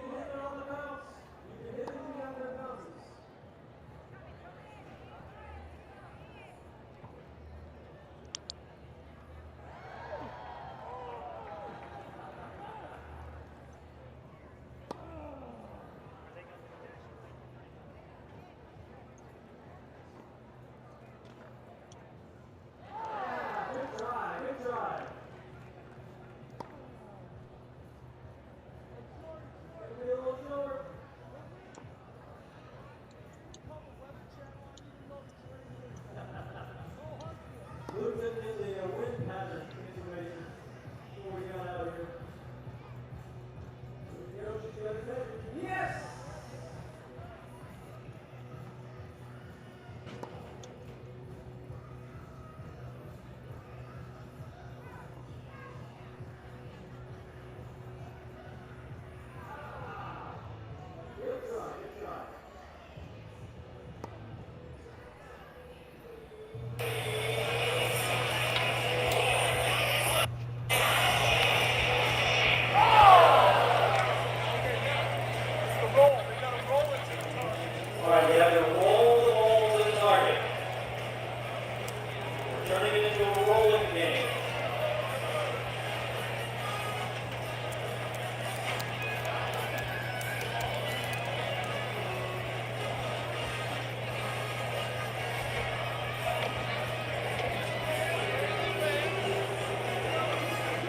Hit it on the back.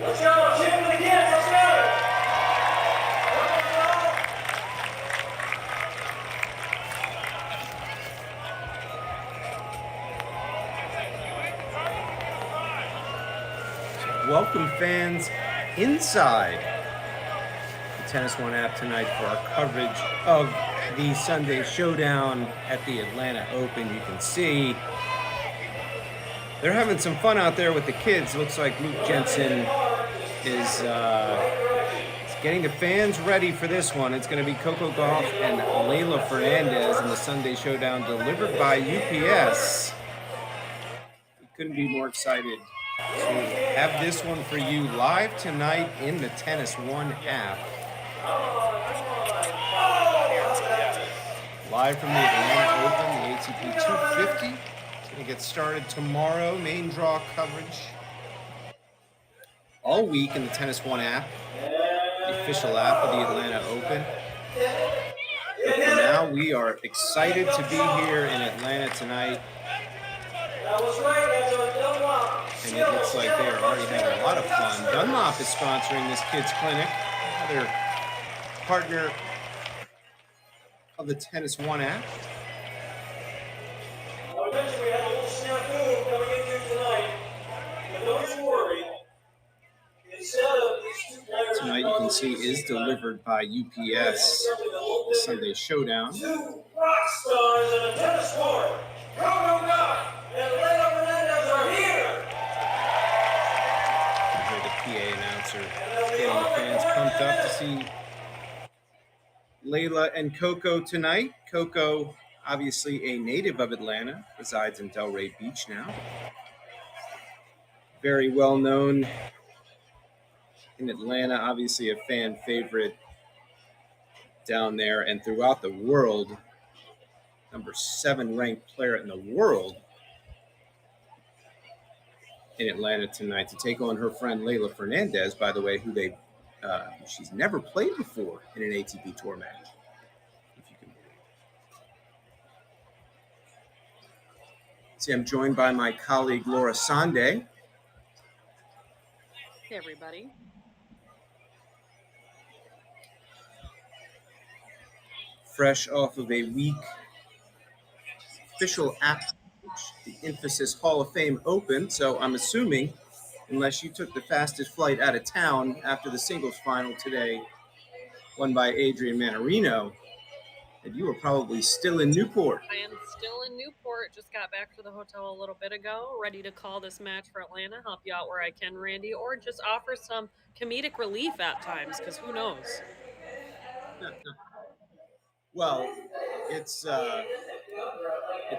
Let's go. Shoot for the kids. Let's go. Welcome fans inside the TennisONE app tonight for our coverage of the Sunday Showdown at the Atlanta Open. You can see they're having some fun out there with the kids. Looks like Luke Jensen is getting the fans ready for this one. It's going to be Coco Gauff and Leylah Fernandez in the Sunday Showdown delivered by UPS. We couldn't be more excited to have this one for you live tonight in the TennisONE app. Live from the Atlanta Open, the ATP 250. It's going to get started tomorrow. Main draw coverage all week in the TennisONE app, the official app of the Atlanta Open. But for now, we are excited to be here in Atlanta tonight. And it looks like they are already having a lot of fun. Dunlop is sponsoring this kids clinic, another partner of the TennisONE app. Tonight you can see is delivered by UPS, the Sunday Showdown. Two rock stars in the tennis court. Coco Gauff and Leylah Fernandez are here. You can hear the PA announcer getting the fans pumped up to see Leylah and Coco tonight. Coco, obviously a native of Atlanta, resides in Delray Beach now. Very well known in Atlanta, obviously a fan favorite down there and throughout the world. Number 7 ranked player in the world in Atlanta tonight to take on her friend Leylah Fernandez, by the way, who she's never played before in an ATP Tour match, if you can believe it. See, I'm joined by my colleague Laura Sonday. Hey, everybody. Fresh off of a week official app, the Emphasis Hall of Fame Open. So I'm assuming, unless you took the fastest flight out of town after the singles final today, won by Adrian Mannarino, that you were probably still in Newport. I am still in Newport. Just got back to the hotel a little bit ago, ready to call this match for Atlanta, help you out where I can, Randy, or just offer some comedic relief at times, because who knows? Well, it's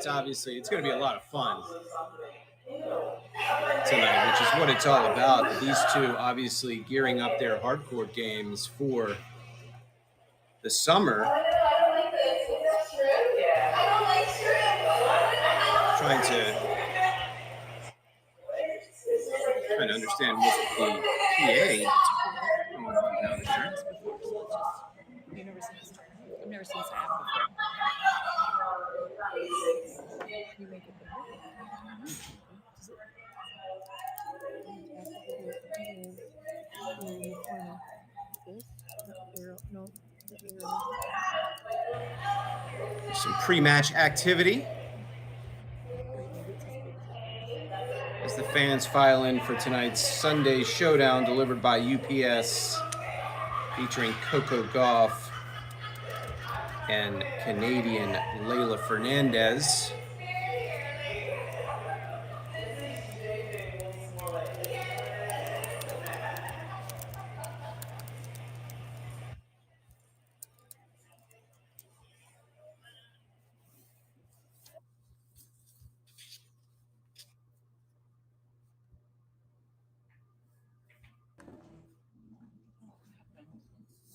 obviously, it's going to be a lot of fun tonight, which is what it's all about. These two obviously gearing up their hardcourt games for the summer. Trying to understand what the PA. I've never seen this app before. Can you make it Some pre-match activity as the fans file in for tonight's Sunday Showdown delivered by UPS, featuring Coco Gauff and Canadian Leylah Fernandez.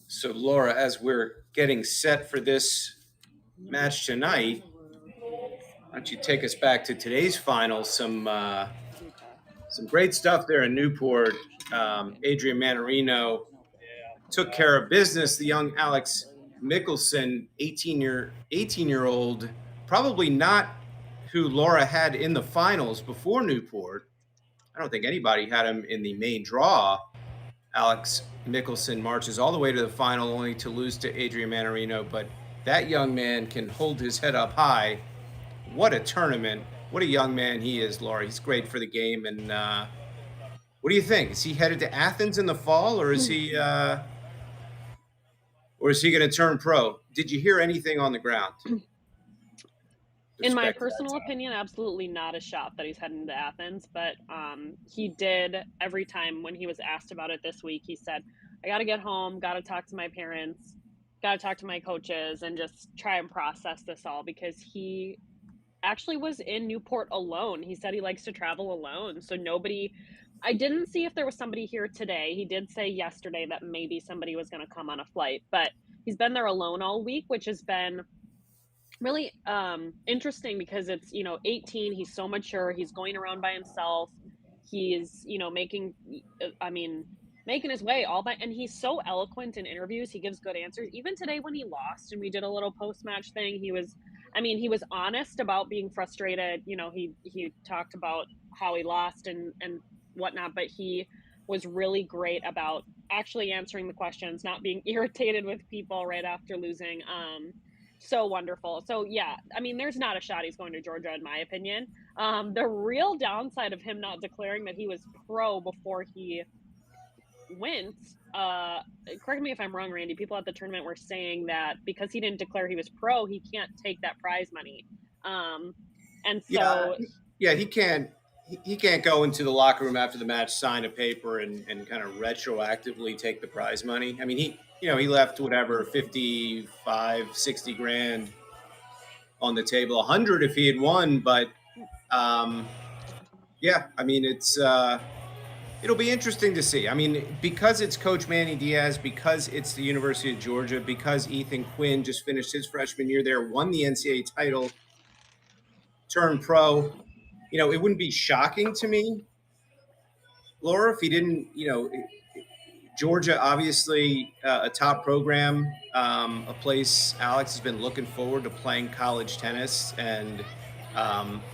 So, Laura, as we're getting set for this match tonight, why don't you take us back to today's final? Some great stuff there in Newport. Adrian Mannarino took care of business. The young Alex Mickelson, 18-year-old, probably not who Laura had in the finals before Newport. I don't think anybody had him in the main draw Alex Mickelson marches all the way to the final only to lose to Adrian Manarino, but that young man can hold his head up high. What a tournament. What a young man he is, Laura. He's great for the game. And what do you think? Is he headed to Athens in the fall, or is he going to turn pro? Did you hear anything on the ground? with In my respect to that personal topic? opinion, absolutely not a shot that he's heading to Athens, but he did every time when he was asked about it this week, he said, I got to get home, got to talk to my parents, got to talk to my coaches, and just try and process this all because he actually was in Newport alone. He said he likes to travel alone. So nobody, I didn't see if there was somebody here today. He did say yesterday that maybe somebody was going to come on a flight, but he's been there alone all week, which has been really interesting because it's 18, he's so mature, he's going around by himself, he's making I mean making his way all by, and he's so eloquent in interviews, he gives good answers. Even today when he lost and we did a little post match thing, he was honest about being frustrated. He talked about how he lost and whatnot, but he was really great about actually answering the questions, not being irritated with people right after losing. So wonderful. So yeah, there's not a shot he's going to Georgia in my opinion. The real downside of him not declaring that he was pro before he went, correct me if I'm wrong, Randy, people at the tournament were saying that because he didn't declare he was pro, he can't take that prize money. And Yeah, so yeah, he can't. He can't go into the locker room after the match, sign a paper, and kind of retroactively take the prize money. I mean, he left whatever 55, 60 grand on the table, 100 if he had won. But um, yeah, I mean, it'll be interesting to see. I mean, because it's Coach Manny Diaz, because it's the University of Georgia, because Ethan Quinn just finished his freshman year there, won the NCAA title, turned pro. It wouldn't be shocking to me, Laura, if he didn't. Georgia, obviously a top program, a place Alex has been looking forward to playing college tennis, and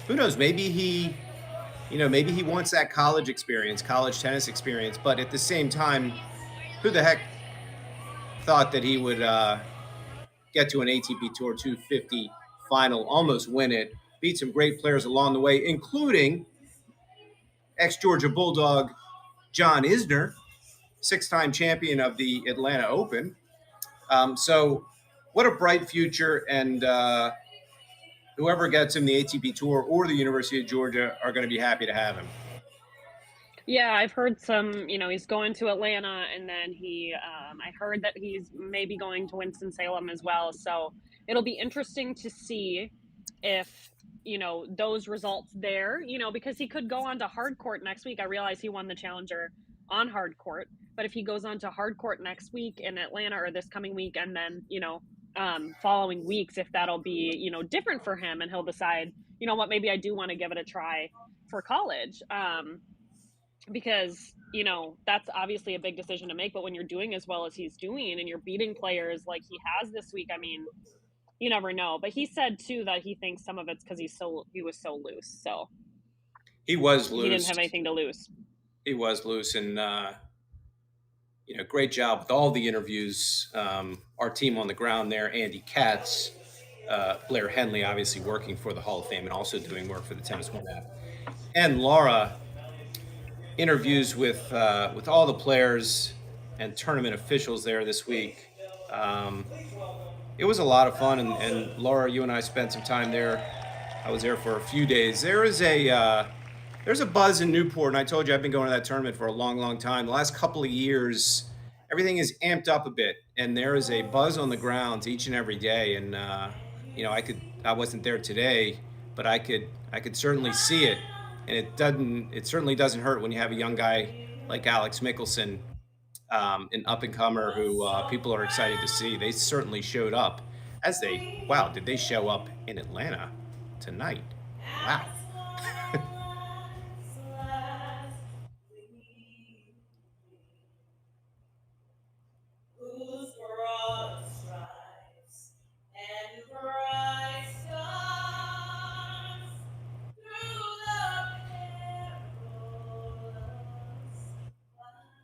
who knows, maybe he wants that college experience, college tennis experience. But at the same time, who the heck thought that he would get to an ATP Tour 250 final, almost win it, beat some great players along the way, including ex-Georgia Bulldog John Isner, six-time champion of the Atlanta Open. So what a bright future, and whoever gets him the ATP Tour or the University of Georgia are going to be happy to have him. yeah, I've heard some, he's going to Atlanta, and then I heard that he's maybe going to Winston-Salem as well. So it'll be interesting to see if, those results there, because he could go on to hard court next week. I realize he won the challenger on hard court, but if he goes on to hard court next week in Atlanta or this coming week, and then, following weeks, if that'll be, different for him and he'll decide, what, maybe I do want to give it a try for college. Because that's obviously a big decision to make, but when you're doing as well as he's doing and you're beating players like he has this week, you never know. But he said too that he thinks some of it's because he was so loose, so He was he didn't loose. have anything to lose. He was loose, and great job with all the interviews. Our team on the ground there, Andy Katz, Blair Henley, obviously working for the Hall of Fame and also doing work for the TennisONE app, and Laura interviews with all the players and tournament officials there this week. It was a lot of fun, and Laura, you and I spent some time there. I was there for a few days. There's a buzz in Newport, and I told you I've been going to that tournament for a long, long time. The last couple of years, everything is amped up a bit, and there is a buzz on the grounds each and every day. And I wasn't there today, but I could certainly see it, and it certainly doesn't hurt when you have a young guy like Alex Mickelson, an up and comer who people are excited to see. They certainly showed up. Wow, did they show up in Atlanta tonight? Wow. Whose broad stripes and bright stars through the perilous fight.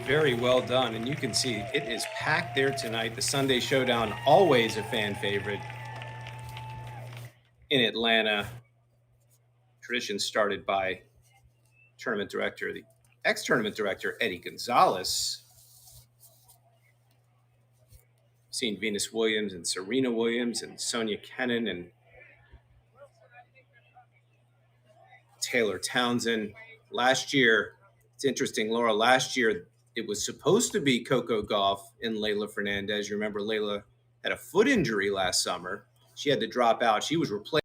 Very well done. And you can see it is packed there tonight. The Sunday Showdown, always a fan favorite in Atlanta. Tradition started by tournament director, the ex-tournament director, Eddie Gonzalez. Seen Venus Williams and Serena Williams and Sonia Kennan and Taylor Townsend. Last year, it's interesting, Laura, last year it was supposed to be Coco Gauff and Leylah Fernandez. You remember Leylah had a foot injury last summer. She had to drop out. She was replaced.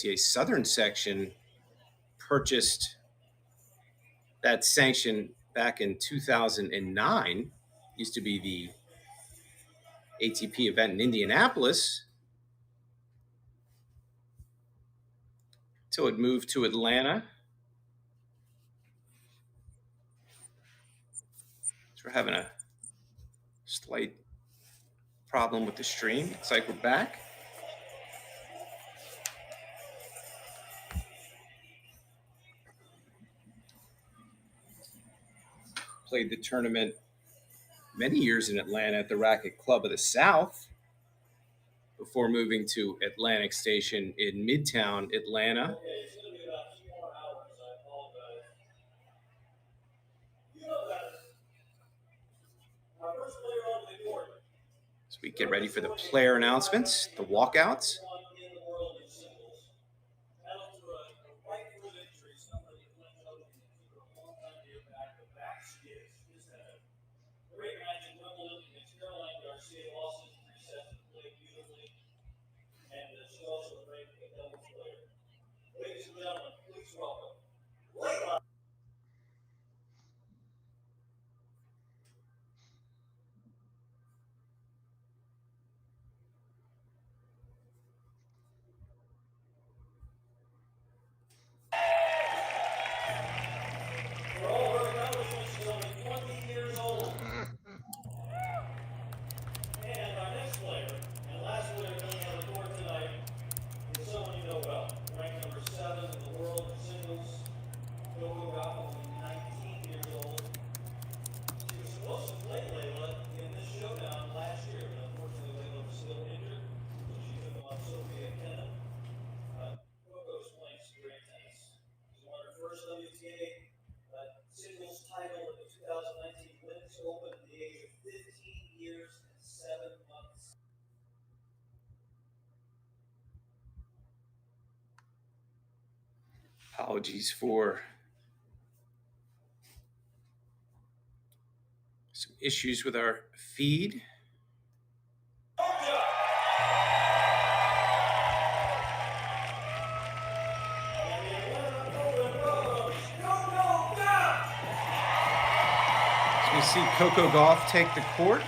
A southern section purchased that sanction back in 2009. Used to be the ATP event in Indianapolis. Till it moved to Atlanta. So we're having a slight problem with the stream. Looks like we're back. Played the tournament many years in Atlanta at the Racket Club of the South before moving to Atlantic Station in Midtown Atlanta. Okay, it's gonna be about 2 more hours, I apologize. You know that. Our first player on the court. As we get ready for the player announcements, the walkouts. One in the world in singles. Battled through a right foot injury, suffered the French Open for a long time to get back. The back skids. Just had a great match in Wimbledon against Caroline Garcia. Lost in 3 sets and played beautifully. And she also a great doubles player. Ladies and gentlemen, please welcome Leylah. Apologies for some issues with our feed. So we see Coco Gauff take the court.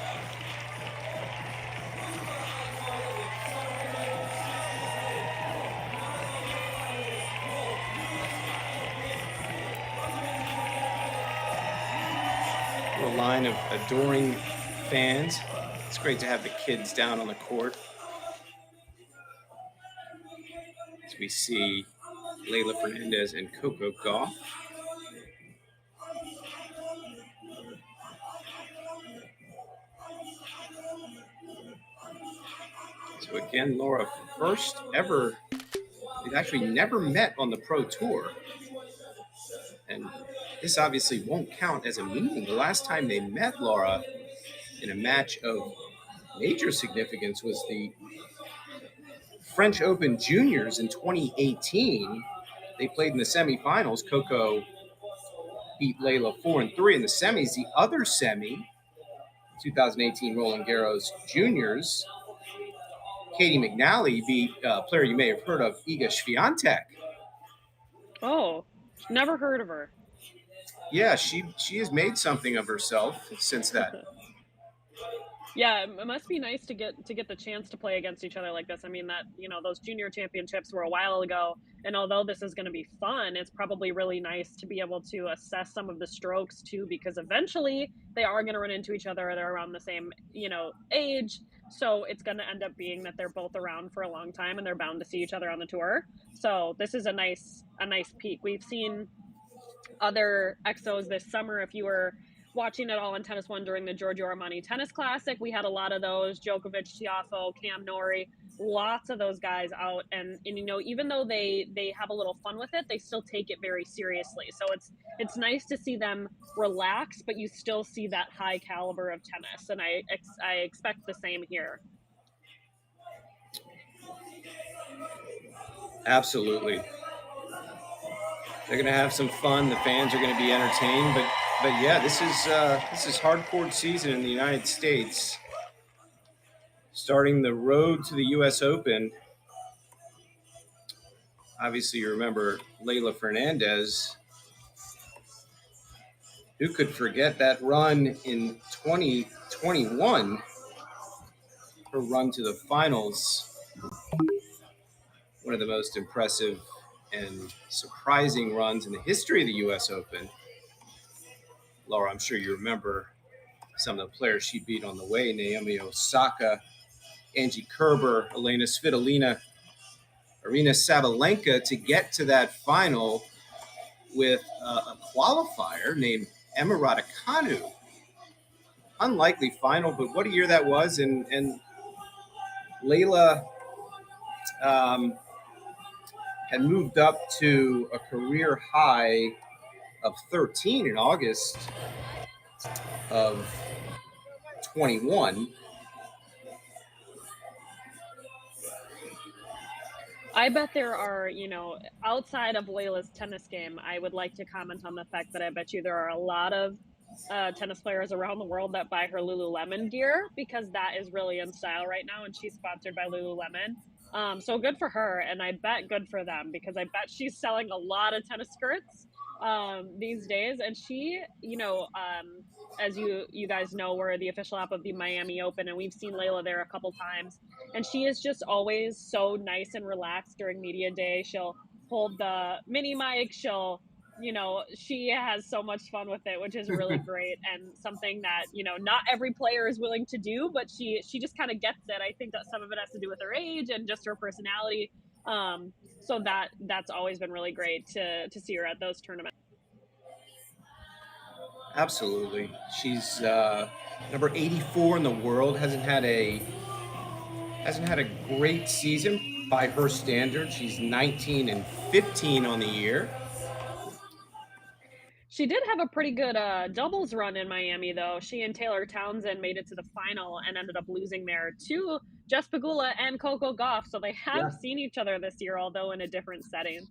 A line of adoring fans. It's great to have the kids down on the court. As we see Leylah Fernandez and Coco Gauff. So again, Laura, first ever, they've actually never met on the Pro Tour. And this obviously won't count as a meeting. The last time they met, Laura, in a match of major significance was the French Open Juniors in 2018. They played in the semifinals. Coco beat Leylah 4-3 in the semis. The other semi, 2018 Roland Garros Juniors, Katie McNally beat a player you may have heard of, Iga Swiatek. Oh, never heard of her. Yeah, she has made something of herself since that. Yeah, it must be nice to get the chance to play against each other like this. I mean, that, those junior championships were a while ago, and although this is going to be fun, it's probably really nice to be able to assess some of the strokes too, because eventually they are going to run into each other. They're around the same, age, so it's going to end up being that they're both around for a long time and they're bound to see each other on the tour. So this is a nice peak. We've seen other exos this summer. If you were watching it all on TennisONE during the Giorgio Armani Tennis Classic, we had a lot of those: Djokovic, Tiafoe, Cam Norrie, lots of those guys out. And even though they have a little fun with it, they still take it very seriously. So it's nice to see them relax, but you still see that high caliber of tennis. And I expect the same here. Absolutely. They're going to have some fun. The fans are going to be entertained. But yeah, this is hardcore season in the United States. Starting the road to the U.S. Open. Obviously, you remember Leylah Fernandez. Who could forget that run in 2021? Her run to the finals. One of the most impressive and surprising runs in the history of the U.S. Open. Laura, I'm sure you remember some of the players she beat on the way: Naomi Osaka, Angie Kerber, Elena Svitolina, Arina Sabalenka, to get to that final with a qualifier named Emma Raducanu. Unlikely final, but what a year that was. And Leylah had moved up to a career high of 13 in August of 21. I bet there are, outside of Leylah's tennis game, I would like to comment on the fact that I bet you there are a lot of tennis players around the world that buy her Lululemon gear, because that is really in style right now, and she's sponsored by Lululemon. So good for her, and I bet good for them, because I bet she's selling a lot of tennis skirts these days. And she, as you guys know, we're the official app of the Miami Open, and we've seen Leylah there a couple times, and she is just always so nice and relaxed during media day. She'll hold the mini mic, she has so much fun with it, which is really great, and something that, not every player is willing to do, but she just kind of gets it. I think that some of it has to do with her age and just her personality. So that's always been really great to see her at those tournaments. Absolutely. She's number 84 in the world. Hasn't had a great season by her standards. She's 19-15 on the year. She did have a pretty good doubles run in Miami, though. She and Taylor Townsend made it to the final and ended up losing there to Jess Pegula and Coco Gauff. So they have seen each other this year, although in a different setting.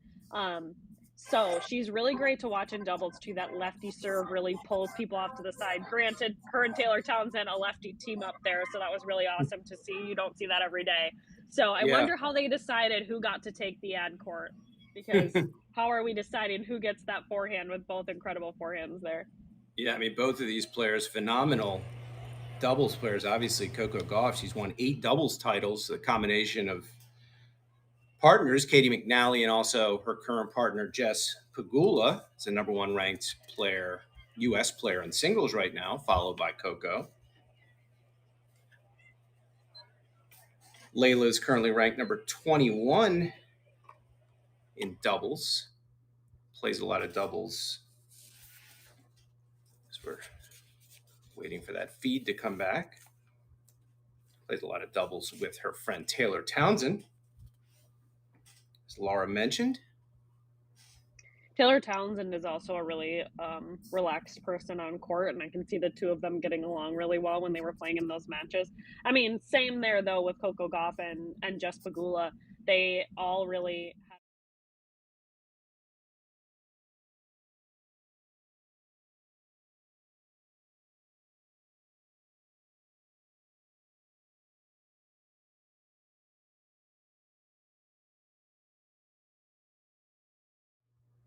So she's really great to watch in doubles too. That lefty serve really pulls people off to the side. Granted, her and Taylor Townsend, a lefty team up there, so that was really awesome to see. You don't see that every day. So I Yeah. wonder how they decided who got to take the ad court, because how are we deciding who gets that forehand with both incredible forehands there? Yeah, I mean, both of these players, phenomenal doubles players. Obviously, Coco Gauff, she's won 8 doubles titles, a combination of partners, Katie McNally, and also her current partner, Jess Pegula, is the #1 ranked player, U.S. player in singles right now, followed by Coco. Leylah is currently ranked number 21 in doubles. Plays a lot of doubles. As we're waiting for that feed to come back. Plays a lot of doubles with her friend Taylor Townsend, as Laura mentioned. Taylor Townsend is also a really relaxed person on court, and I can see the two of them getting along really well when they were playing in those matches. I mean, same there though with Coco Gauff and Jess Pegula. They all really had.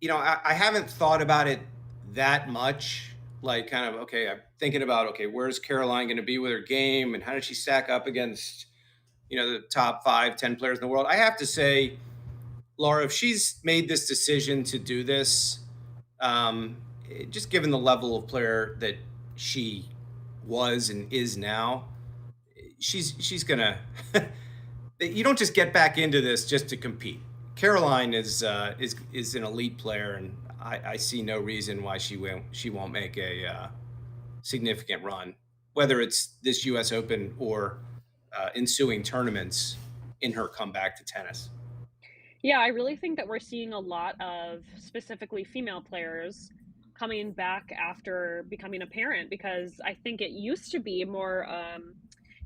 You know, I haven't thought about it that much. Like, kind of, okay, I'm thinking about, okay, where's Caroline going to be with her game, and how does she stack up against, the top 5, 10 players in the world? I have to say, Laura, if she's made this decision to do this, just given the level of player that she was and is now, she's gonna. You don't just get back into this just to compete. Caroline is an elite player, and I see no reason why she won't make a significant run, whether it's this U.S. Open or ensuing tournaments in her comeback to tennis. Yeah, I really think that we're seeing a lot of specifically female players coming back after becoming a parent, because I think it used to be more,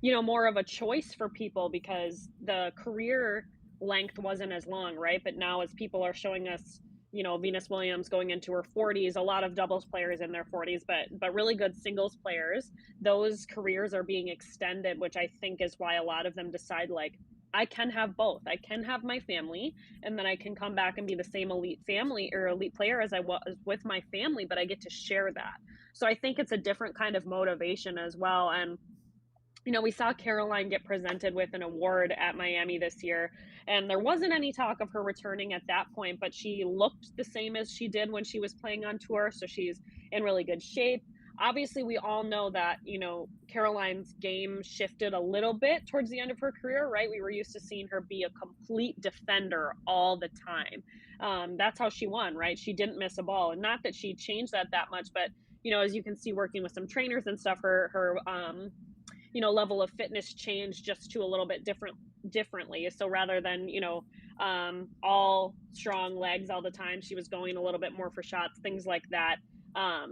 more of a choice for people because the career length wasn't as long, right? But now, as people are showing us, Venus Williams going into her 40s, a lot of doubles players in their 40s, but really good singles players, those careers are being extended, which I think is why a lot of them decide, like, I can have both. I can have my family, and then I can come back and be the same elite family or elite player as I was with my family, but I get to share that. So I think it's a different kind of motivation as well. And we saw Caroline get presented with an award at Miami this year, and there wasn't any talk of her returning at that point, but she looked the same as she did when she was playing on tour, so she's in really good shape. Obviously, we all know that, Caroline's game shifted a little bit towards the end of her career, right? We were used to seeing her be a complete defender all the time. That's how she won, right? She didn't miss a ball, and not that she changed that much, but as you can see, working with some trainers and stuff, her level of fitness changed just to a little bit differently. So rather than, all strong legs all the time, she was going a little bit more for shots, things like that.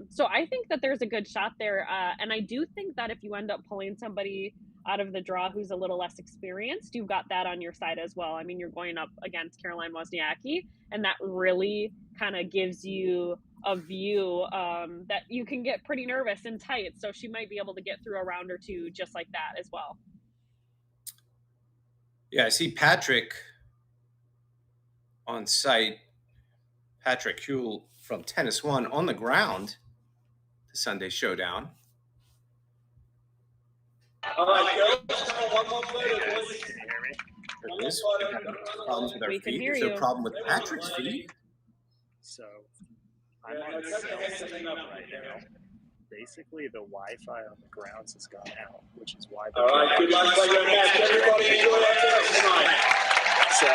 So I think that there's a good shot there. And I do think that if you end up pulling somebody out of the draw who's a little less experienced, you've got that on your side as well. I mean, you're going up against Caroline Wozniacki, and that really kind of gives you a view that you can get pretty nervous and tight. So she might be able to get through a round or two just like that as well. Yeah, I see Patrick on site. Patrick Huell from TennisONE on the ground. The Sunday Showdown. All right, one more player. There is problems with our We can feed. hear Is there a you. problem with Patrick's feed? So I'm on cell phone right now. Basically, the Wi-Fi on the grounds has gone out, which is why. All right, good luck for your match. Everybody enjoy that tonight. So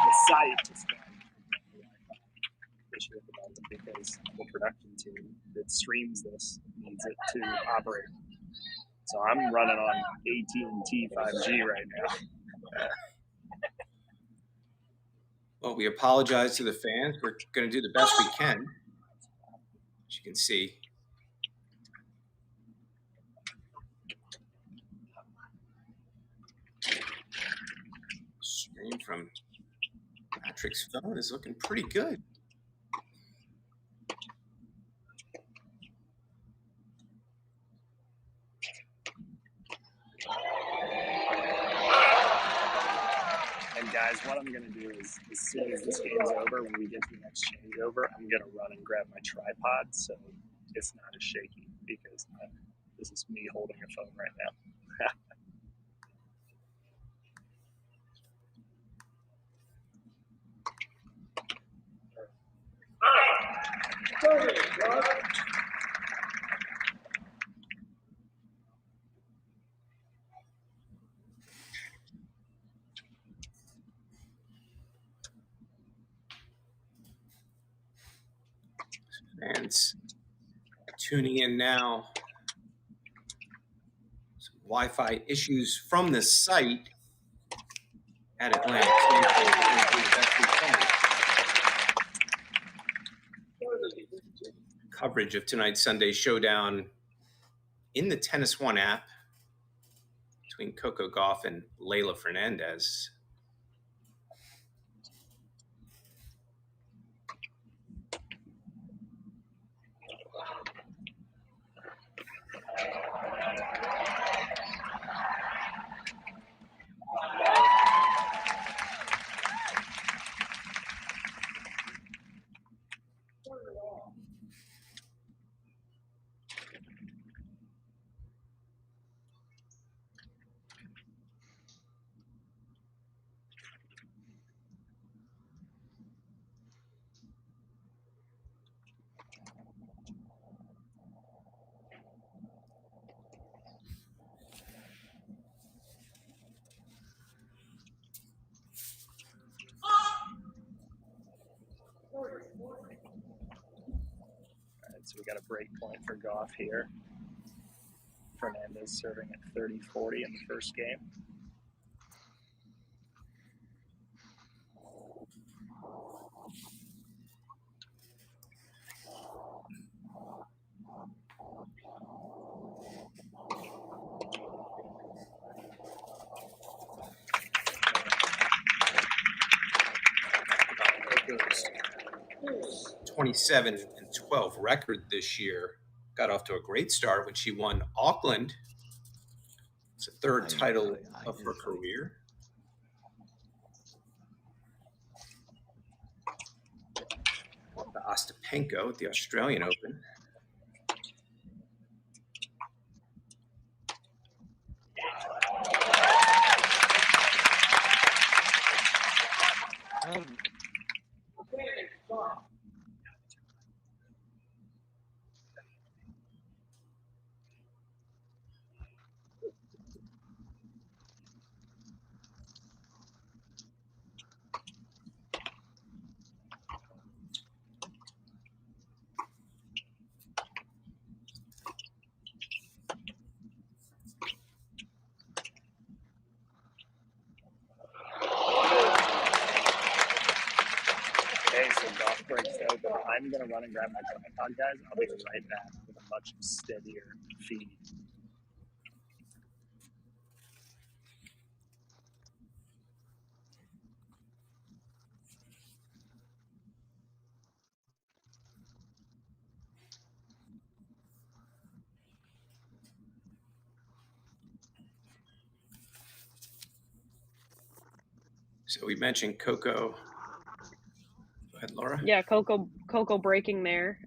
the site is going issue at the moment because the production team that streams this needs it to operate. So I'm running on AT&T 5G right now. Well, we apologize to the fans. We're going to do the best we can. As you can see. Stream from Patrick's phone is looking pretty good. guys, what I'm going to do is, as soon as this game's over, when we get to the next changeover, I'm going to run and grab my tripod so it's not as shaky, because this is me holding a phone right now. Fans tuning in now. Some Wi-Fi issues from the site at Atlantic Station. Coverage of tonight's Sunday Showdown in the TennisONE app between Coco Gauff and Leylah Fernandez. So we got a break point for Gauff here. Fernandez serving at 30-40 in the first game. Coco's 27-12 record this year. Got off to a great start when she won Auckland. It's a third title of her career. The Ostapenko at the Australian Open. Okay, so Gauff breaks open. I'm going to run and grab my tripod, guys. I'll be right back with a much steadier feed. So we mentioned Coco. Go ahead, Laura. Yeah, Coco breaking there.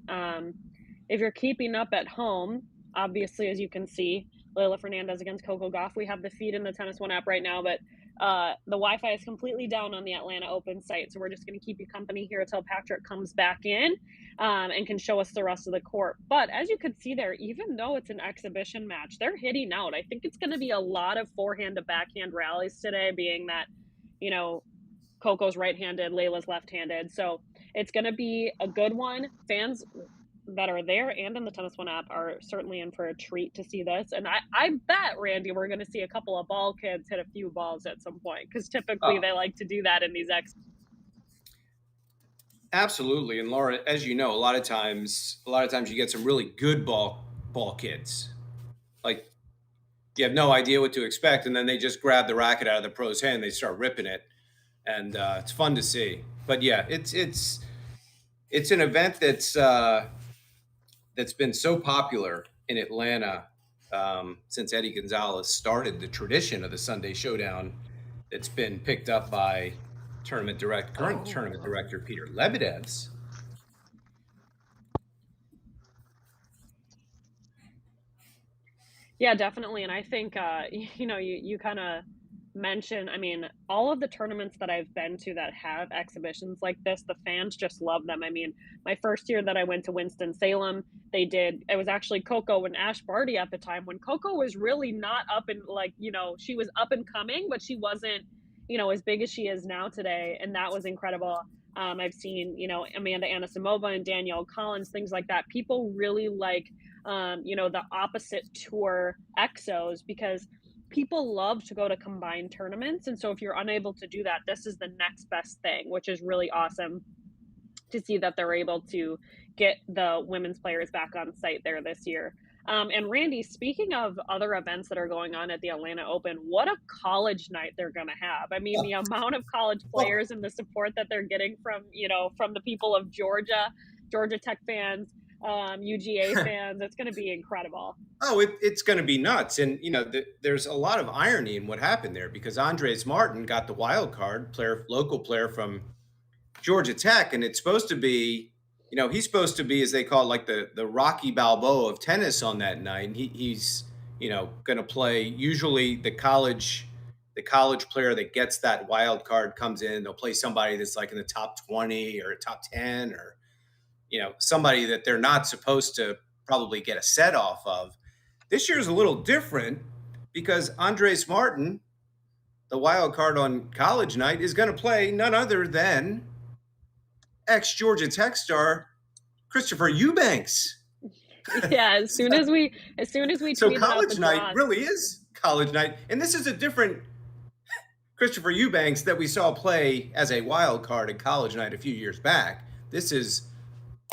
If you're keeping up at home, obviously, as you can see, Leylah Fernandez against Coco Gauff. We have the feed in the TennisONE app right now, but the Wi-Fi is completely down on the Atlanta Open site, so we're just going to keep you company here until Patrick comes back in and can show us the rest of the court. But as you can see there, even though it's an exhibition match, they're hitting out. I think it's going to be a lot of forehand to backhand rallies today, being that, you know, Coco's right-handed, Leylah's left-handed. So it's going to be a good one. Fans that are there and in the TennisONE app are certainly in for a treat to see this. And I bet, Randy, we're going to see a couple of ball kids hit a few balls at some point, because typically they like to do that in these Absolutely. And Laura, as you know, a lot of times you get some really good ball kids. Like, you have no idea what to expect, and then they just grab the racket out of the pro's hand, they start ripping it. And it's fun to see. But yeah, it's an event that's been so popular in Atlanta since Eddie Gonzalez started the tradition of the Sunday Showdown It's been picked up by current tournament director Peter Lebedev's. Yeah, definitely. And I think, you kind of mentioned, I mean, all of the tournaments that I've been to that have exhibitions like this, the fans just love them. I mean, my first year that I went to Winston-Salem, it was actually Coco and Ash Barty at the time when Coco was really not up and like, she was up and coming, but she wasn't, as big as she is now today. And that was incredible. I've seen, Amanda Anisimova and Danielle Collins, things like that. People really like the opposite tour exos because people love to go to combined tournaments. And so if you're unable to do that, this is the next best thing, which is really awesome to see that they're able to get the women's players back on site there this year. And Randy, speaking of other events that are going on at the Atlanta Open, what a college night they're going to have. I mean, the amount of college players and the support that they're getting from the people of Georgia Tech fans, UGA fans, it's going to be incredible. Oh, it's going to be nuts. And, there's a lot of irony in what happened there because Andres Martin got the wild card local player from Georgia Tech. And it's supposed to be, he's supposed to be, as they call it, like the Rocky Balboa of tennis on that night. And he's, going to play usually the college player that gets that wild card comes in. They'll play somebody that's like in the top 20 or top 10 or, somebody that they're not supposed to probably get a set off of. This year's a little different because Andres Martin, the wild card on college night, is going to play none other than ex-Georgia Tech star Christopher Eubanks. Yeah, as soon as we so college night really is college night, and this is a different Christopher Eubanks that we saw play as a wild card at college night a few years back. This is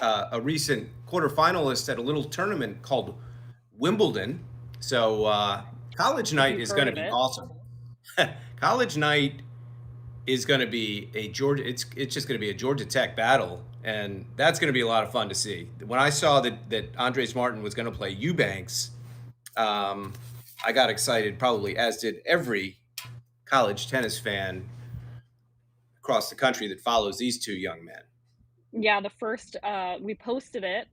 a recent quarterfinalist at a little tournament called Wimbledon. So college night is going to be awesome. College night is going to be it's just going to be a Georgia Tech battle, and that's going to be a lot of fun to see. When I saw that Andres Martin was going to play Eubanks, I got excited, probably as did every college tennis fan across the country that follows these two young men. Yeah, the first we posted it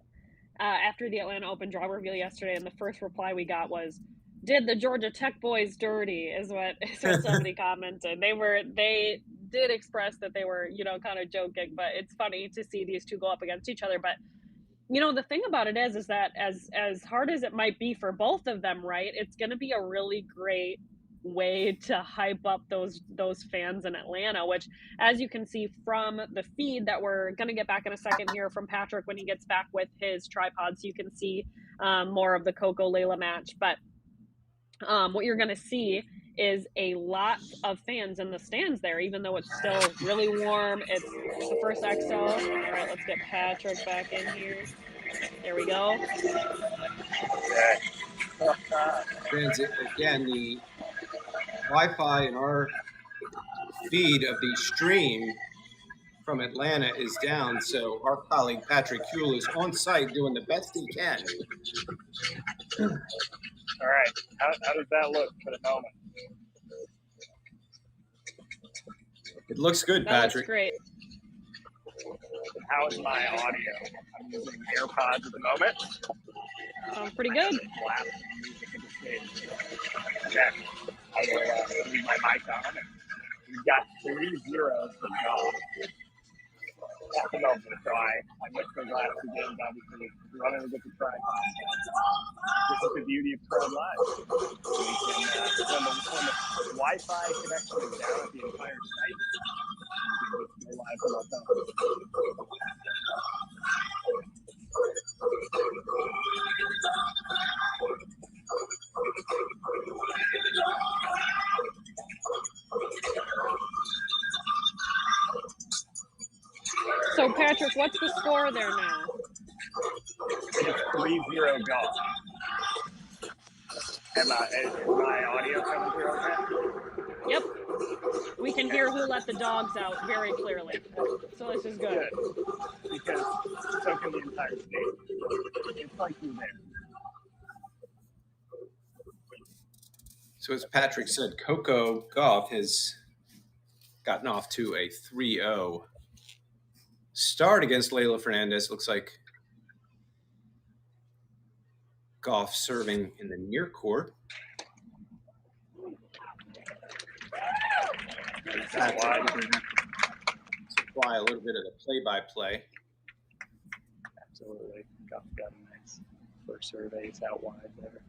after the Atlanta Open draw reveal yesterday, and the first reply we got was, "Did the Georgia Tech boys dirty?" is what somebody commented. They did express that they were, kind of joking, but it's funny to see these two go up against each other. But the thing about it is that as hard as it might be for both of them, right? It's going to be a really great way to hype up those fans in Atlanta, which, as you can see from the feed that we're going to get back in a second here from Patrick when he gets back with his tripods, you can see more of the Coco Leylah match. But what you're going to see is a lot of fans in the stands there, even though it's still really warm. It's the first EXO. All right, let's get Patrick back in here. There we go. Again, the Wi-Fi in our feed of the stream from Atlanta is down, so our colleague Patrick Huell is on site doing the best he can. All right, how does that look for the moment? It looks good, Patrick. Looks great. How is my audio? I'm using AirPods at the moment. Sounds pretty good. Okay, I will leave my mic on. We've got 3-0 for Gauff at the moment, so I missed those last two games, obviously, running with the tripod. This is the beauty of Pro Live. We can, when the Wi-Fi connection is down at the entire site, we can go live from our phone. So, Patrick, what's the score there now? It's 3-0 Gauff. Is my audio coming through okay? Yep. We can hear who let the dogs out very clearly. So this is good. Because so can the entire state. It's like you're there. So as Patrick said, Coco Gauff has gotten off to a 3-0 start against Leylah Fernandez. Looks like Gauff serving in the near court. Supply a little bit of the play-by-play. Absolutely. Gauff got a nice first serve ace out wide there.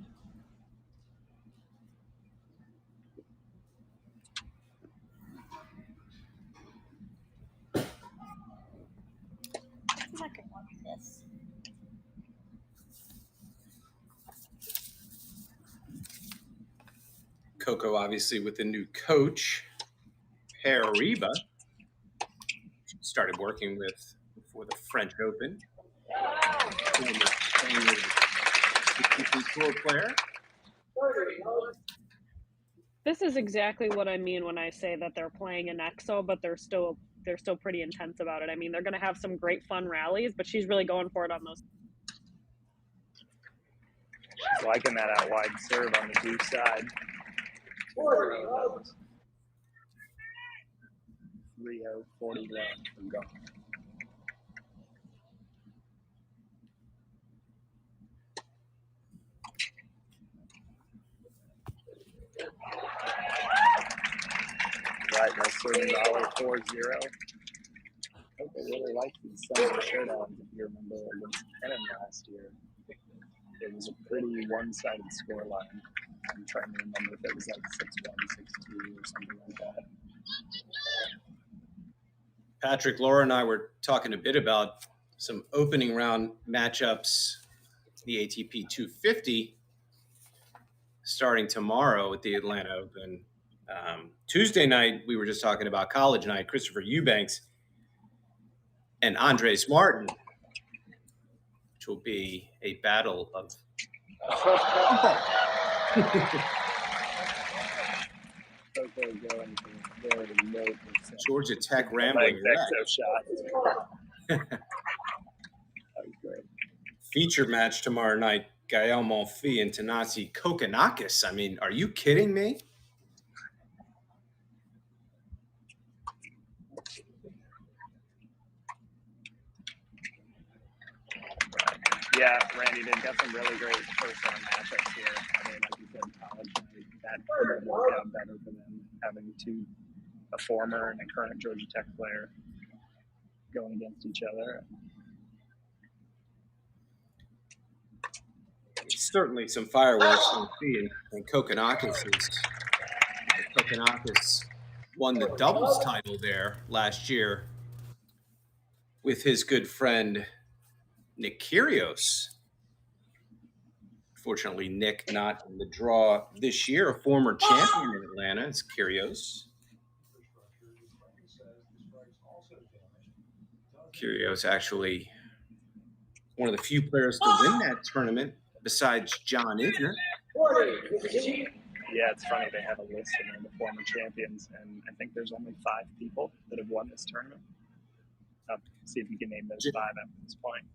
I could watch this. Coco, obviously, with the new coach, Riba, started working with before the French Open. Tour player. This is exactly what I mean when I say that they're playing an EXO, but they're still pretty intense about it. I mean, they're going to have some great fun rallies, but she's really going for it on those. She's liking that out wide serve on the deep side. 3-0, 40 left from Gauff. Right, that's $7.40. I really liked these Sunday Showdowns, if you remember, against Kenan last year. It was a pretty one-sided scoreline. I'm trying to remember if it was like 6-1, 6-2, or something like that. Patrick, Laura, and I were talking a bit about some opening round matchups, the ATP 250, starting tomorrow at the Atlanta Open. Tuesday night, we were just talking about college night, Christopher Eubanks and Andres Martin, which will be a battle of Georgia Tech rambling. Shot. That was great. Feature match tomorrow night, Gael Monfils and Thanasi Kokkinakis. I mean, are you kidding me? Yeah, Randy did got some really great first round matchups here. I mean, like you said, college night, that could work out better for them, having a former and a current Georgia Tech player going against each other. Certainly some fireworks to see, and Kokkinakis won the doubles title there last year with his good friend Nick Kyrgios. Fortunately, Nick not in the draw this year. A former champion in Atlanta is Kyrgios. Kyrgios actually one of the few players to win that tournament besides John Isner. Yeah, it's funny. They have a list of the former champions, and I think there's only 5 people that have won this tournament. I'll see if you can name those 5 at this point.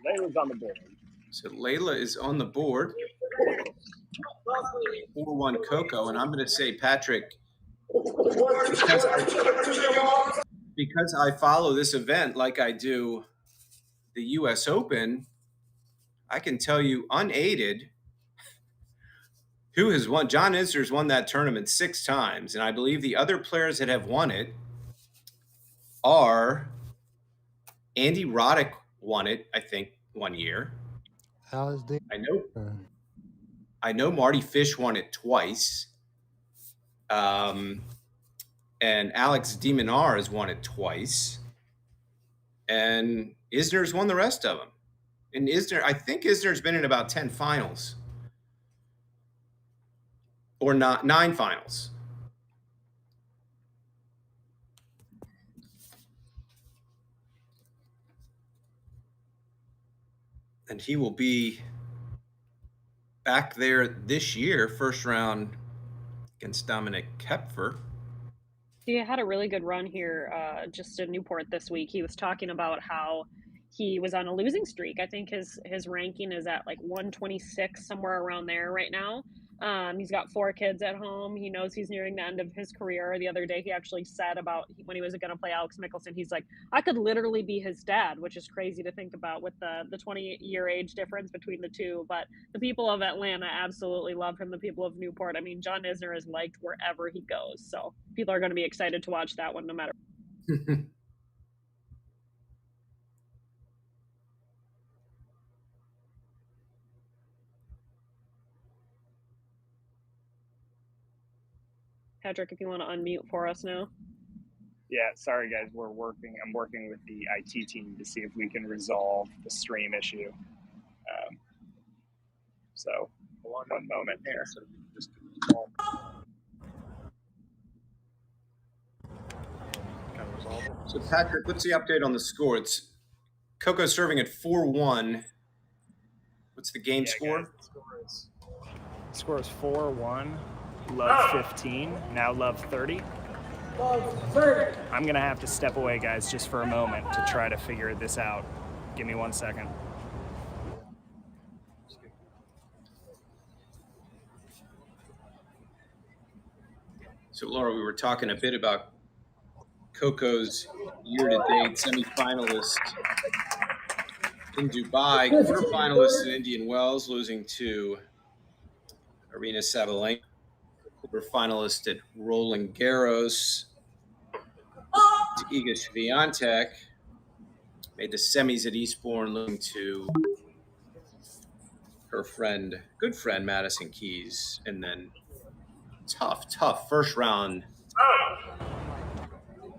Leylah's on the board. So Leylah is on the board. 4-1 Coco, and I'm going to say, Patrick, because I follow this event like I do the U.S. Open, I can tell you unaided who has won. John Isner's won that tournament 6 times, and I believe the other players that have won it are Andy Roddick won it, I think, one year. I know Marty Fish won it twice. And Alex de Minaur has won it twice. And Isner's won the rest of them. And I think Isner's been in about 10 finals. Or not 9 finals. And he will be back there this year, first round against Dominic Kepfer. He had a really good run here, just in Newport this week. He was talking about how he was on a losing streak. I think his ranking is at like 126, somewhere around there right now. He's got 4 kids at home. He knows he's nearing the end of his career. The other day, he actually said about when he was going to play Alex Mickelson, he's like, I could literally be his dad, which is crazy to think about with the 20-year age difference between the two. But the people of Atlanta absolutely love him. The people of Newport, I mean, John Isner is liked wherever he goes. So people are going to be excited to watch that one no matter. Patrick, if you want to unmute for us now. Yeah, sorry guys, I'm working with the IT team to see if we can resolve the stream issue. So one moment here. So Patrick, what's the update on the score? It's Coco serving at 4-1. What's the game score? Guys, the score is 4-1. Love 15. Now love 30. I'm gonna have to step away, guys, just for a moment to try to figure this out. Give me 1 second. So Laura, we were talking a bit about Coco's year-to-date semifinalist in Dubai, quarterfinalist in Indian Wells, losing to Aryna Sabalenka, quarterfinalist at Roland Garros to Iga Swiatek, made the semis at Eastbourne, losing to her good friend Madison Keys, and then tough first round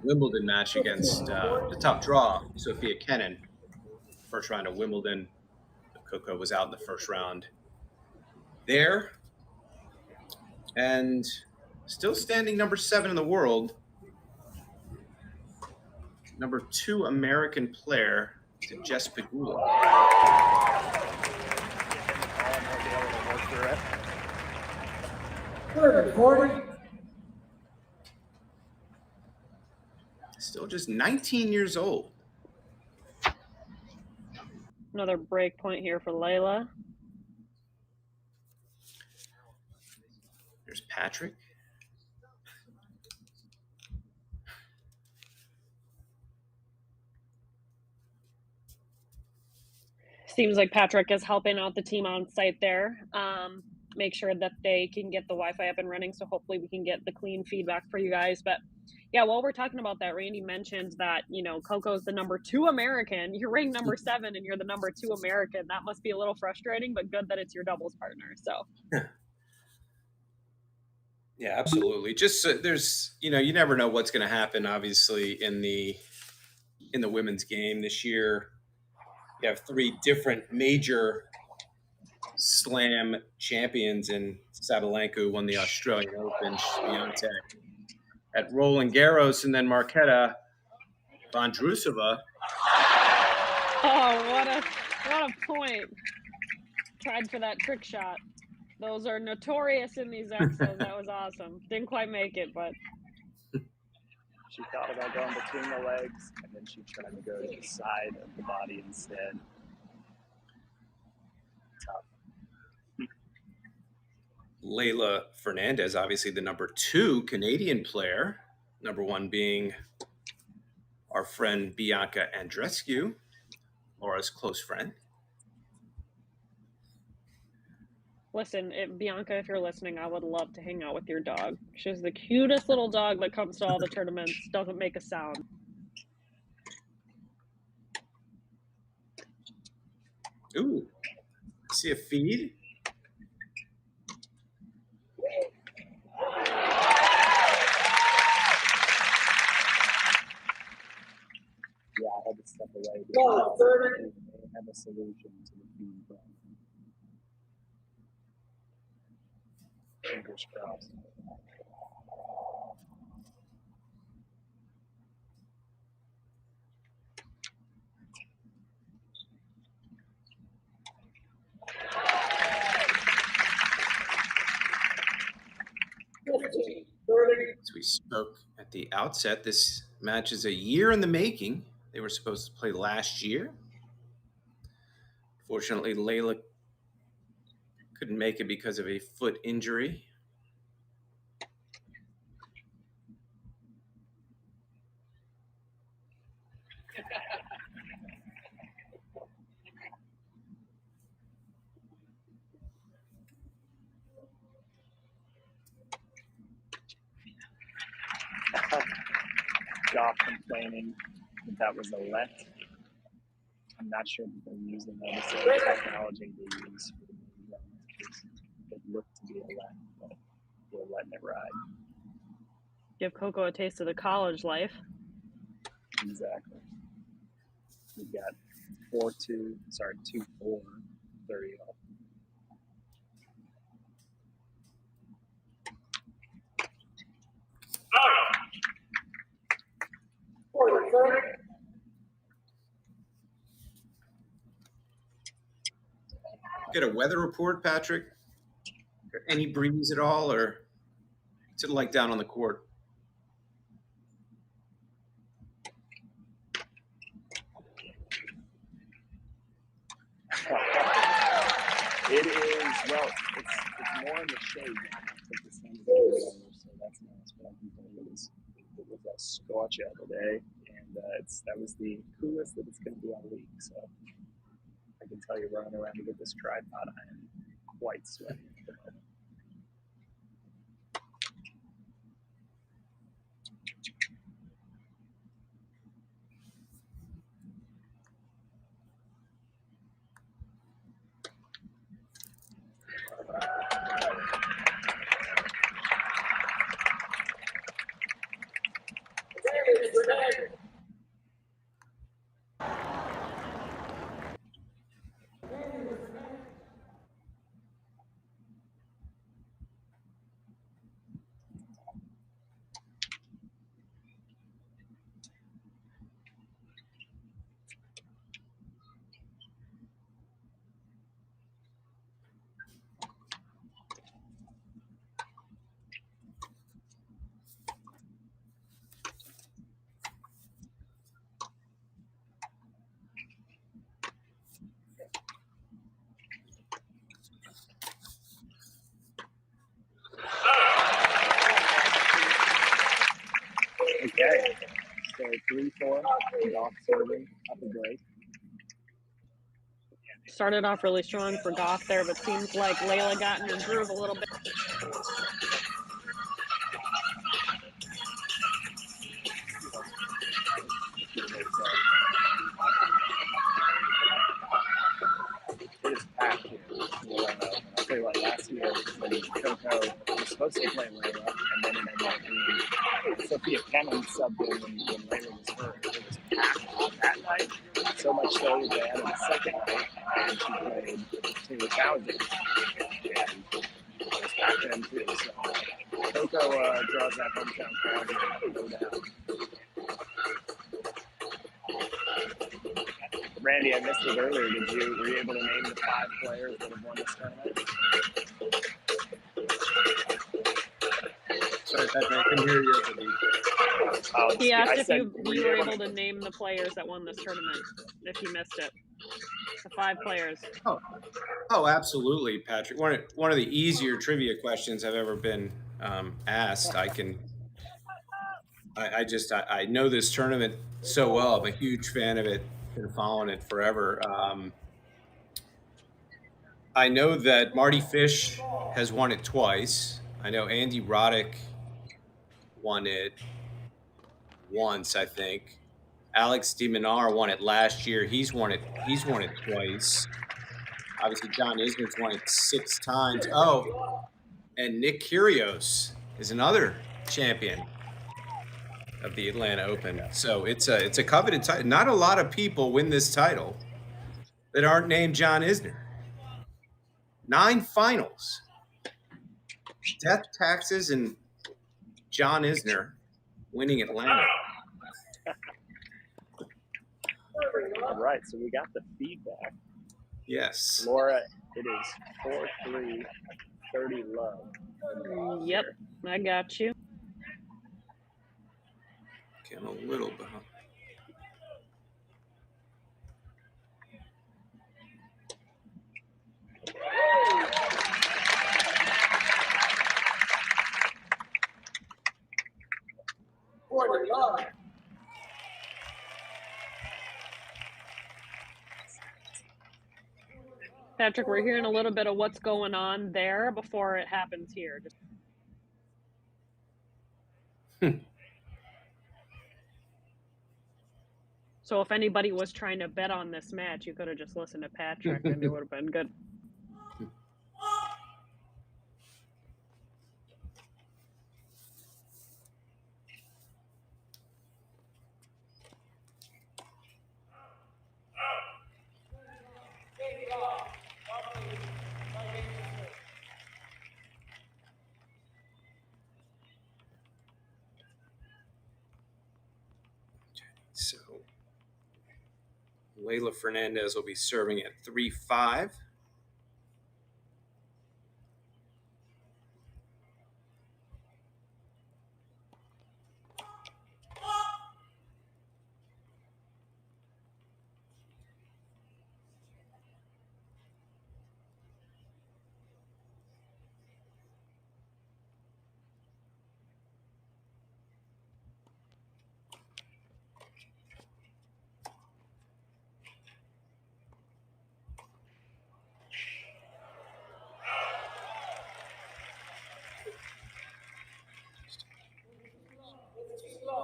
Wimbledon match against the tough draw, Sophia Kenin. First round of Wimbledon. Coco was out in the first round there. And still standing number 7 in the world. Number 2 American player to Jess Pegula. Still just 19 years old. Another break point here for Leylah. There's Patrick. Seems like Patrick is helping out the team on site there. Make sure that they can get the Wi-Fi up and running. So hopefully we can get the clean feedback for you guys. But yeah, while we're talking about that, Randy mentioned that, Coco's the number 2 American. You're ranked number 7 and you're the number 2 American. That must be a little frustrating, but good that it's your doubles partner. So. Yeah, absolutely. Just there's, you never know what's going to happen, obviously, in the women's game this year. You have 3 different major slam champions in Sabalenka, who won the Australian Open, Swiatek at Roland Garros, and then Marketa Vondrousova. Oh, what a point. Tried for that trick shot. Those are notorious in these Exos. That was awesome. Didn't quite make it, but. She thought about going between the legs, and then she tried to go to the side of the body instead. Tough. Leylah Fernandez, obviously the number 2 Canadian player, number 1 being our friend Bianca Andreescu, Laura's close friend. Listen, Bianca, if you're listening, I would love to hang out with your dog. She's the cutest little dog that comes to all the tournaments, doesn't make a sound. Ooh, see a feed? Yeah, I had to step away because I didn't have a solution to the feed problem. Fingers crossed. As we spoke at the outset, this match is a year in the making. They were supposed to play last year. Fortunately, Leylah couldn't make it because of a foot injury. Gauff complaining that was a let. I'm not sure that they're using the same technology they use for the main run. It looked to be a let, but we're letting it ride. Give Coco a taste of the college life. Exactly. We've got 2-4, 30 up. Get a weather report, Patrick? Any breeze at all, or what's it like down on the court? It is, well, it's more in the shade now. But the sun is over, so that's nice. But I can tell you it was a scorcher today, and that was the coolest that it's going to be all week. So I can tell you, running around with this tripod, I am quite sweaty. Okay, so 3-4, Gauff serving up a break. Started off really strong for Gauff there, but seems like Leylah got in her groove a little bit. It is packed here. I'll tell you what, last year when Coco was supposed to play Leylah, and then it ended up being Sophia Kennan subbed in when Leylah was hurt. It was packed that night, so much so that they added a second night, and she played Taylor Townsend. And it was packed then too, so Coco draws that hometown crowd, no doubt. Randy, I missed it earlier. Were you able to name the 5 players that have won this tournament? Sorry, Patrick, I couldn't hear you. He asked if you were able to name the players that won this tournament, if you missed it. The 5 players. Oh, absolutely, Patrick. One of the easier trivia questions I've ever been asked. I know this tournament so well. I'm a huge fan of it. Been following it forever. I know that Marty Fish has won it twice. I know Andy Roddick won it once, I think. Alex DeMinar won it last year. He's won it twice. Obviously, John Isner's won it 6 times. Oh, and Nick Kyrgios is another champion of the Atlanta Open. So it's a coveted title. Not a lot of people win this title that aren't named John Isner. 9 finals. Death, taxes, and John Isner winning Atlanta. All right, so we got the feedback. Yes. Laura, it is 4-3, 30 love. Yep, I got you. Getting a little behind. Patrick, we're hearing a little bit of what's going on there before it happens here. So if anybody was trying to bet on this match, you could have just listened to Patrick and it would have been good. So Leylah Fernandez will be serving at 3-5.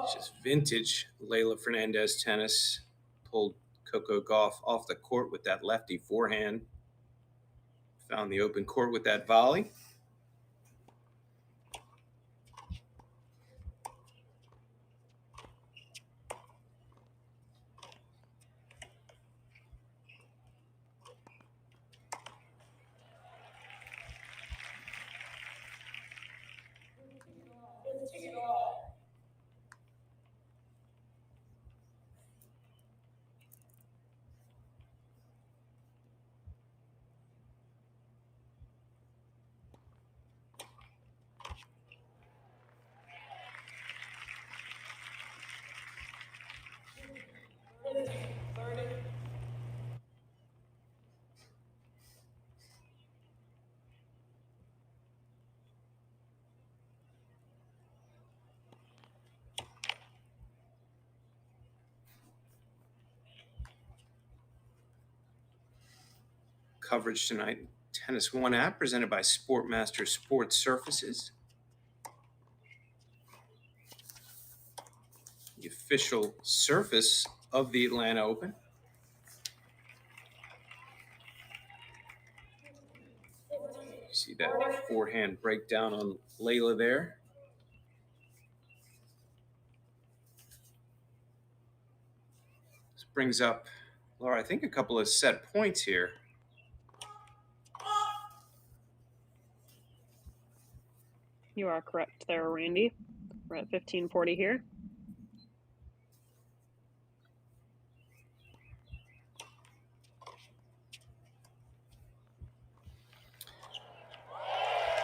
It's just vintage Leylah Fernandez tennis. Pulled Coco Gauff off the court with that lefty forehand. Found the open court with that volley. Coverage tonight, TennisONE app presented by SportMaster Sports Surfaces. The official surface of the Atlanta Open. See that forehand breakdown on Leylah there. This brings up, Laura, I think a couple of set points here. You are correct there, Randy. We're at 15:40 here.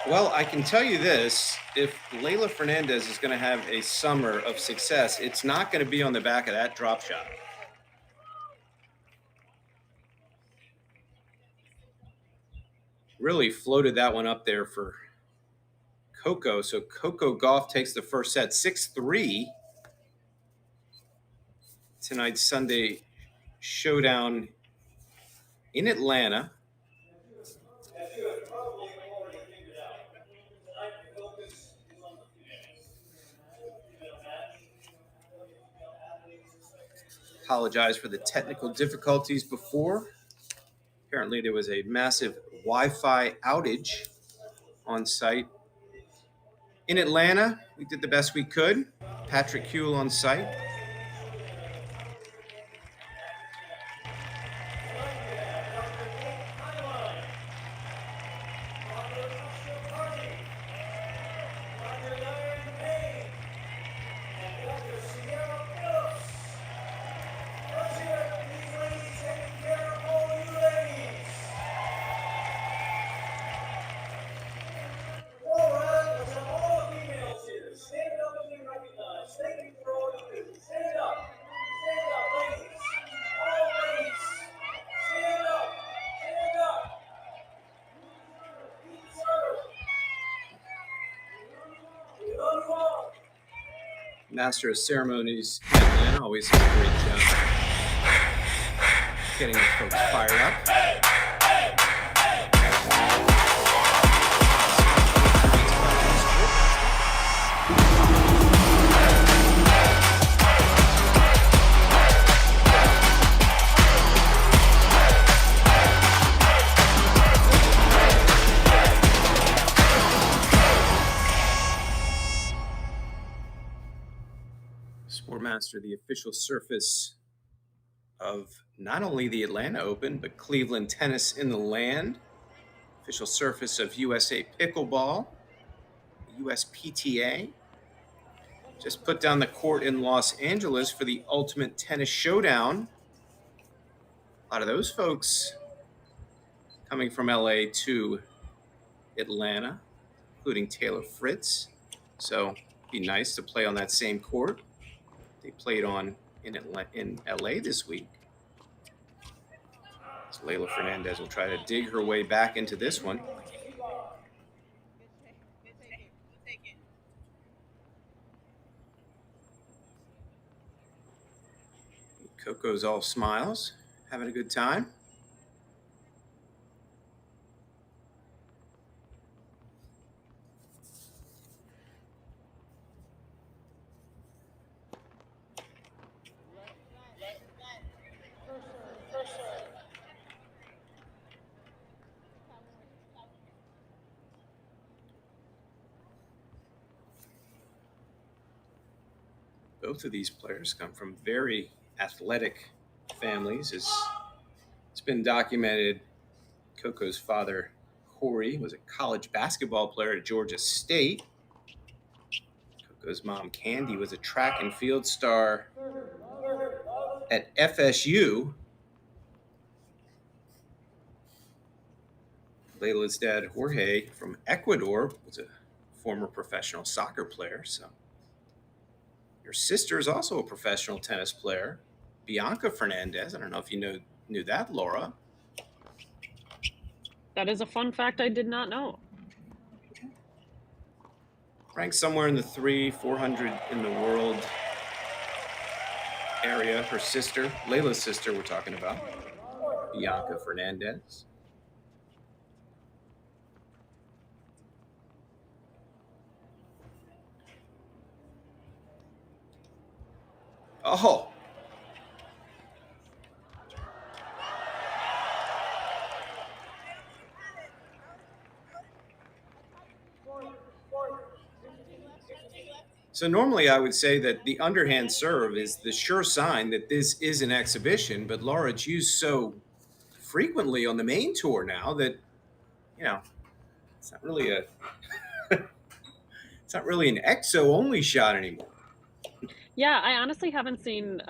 Well, I can tell you this, if Leylah Fernandez is going to have a summer of success, it's not going to be on the back of that drop shot. Really floated that one up there for Coco. So Coco Gauff takes the first set, 6-3. Tonight's Sunday Showdown in Atlanta. Apologize for the technical difficulties before. Apparently there was a massive Wi-Fi outage on site. In Atlanta, we did the best we could. Patrick Huell on site. Master of Ceremonies in Atlanta always does a great job getting the folks fired up. SportMaster, the official surface of not only the Atlanta Open, but Cleveland Tennis in the Land, official surface of USA Pickleball, USPTA. Just put down the court in Los Angeles for the Ultimate Tennis Showdown. A lot of those folks coming from LA to Atlanta, including Taylor Fritz. So it'd be nice to play on that same court they played on in LA this week. So Leylah Fernandez will try to dig her way back into this one. Coco's all smiles, having a good time. Both of these players come from very athletic families. It's been documented Coco's father, Corey, was a college basketball player at Georgia State. Coco's mom, Candy, was a track and field star at FSU. Leylah's dad, Jorge, from Ecuador, was a former professional soccer player. So your sister is also a professional tennis player, Bianca Fernandez. I don't know if you knew that, Laura. That is a fun fact I did not know. Ranked somewhere in the 400 in the world area. Her sister, Leylah's sister, we're talking about, Bianca Fernandez. Oh. So normally I would say that the underhand serve is the sure sign that this is an exhibition, but Laura, it's used so frequently on the main tour now that, it's not really it's not really an exo only shot anymore. Yeah, I honestly haven't seen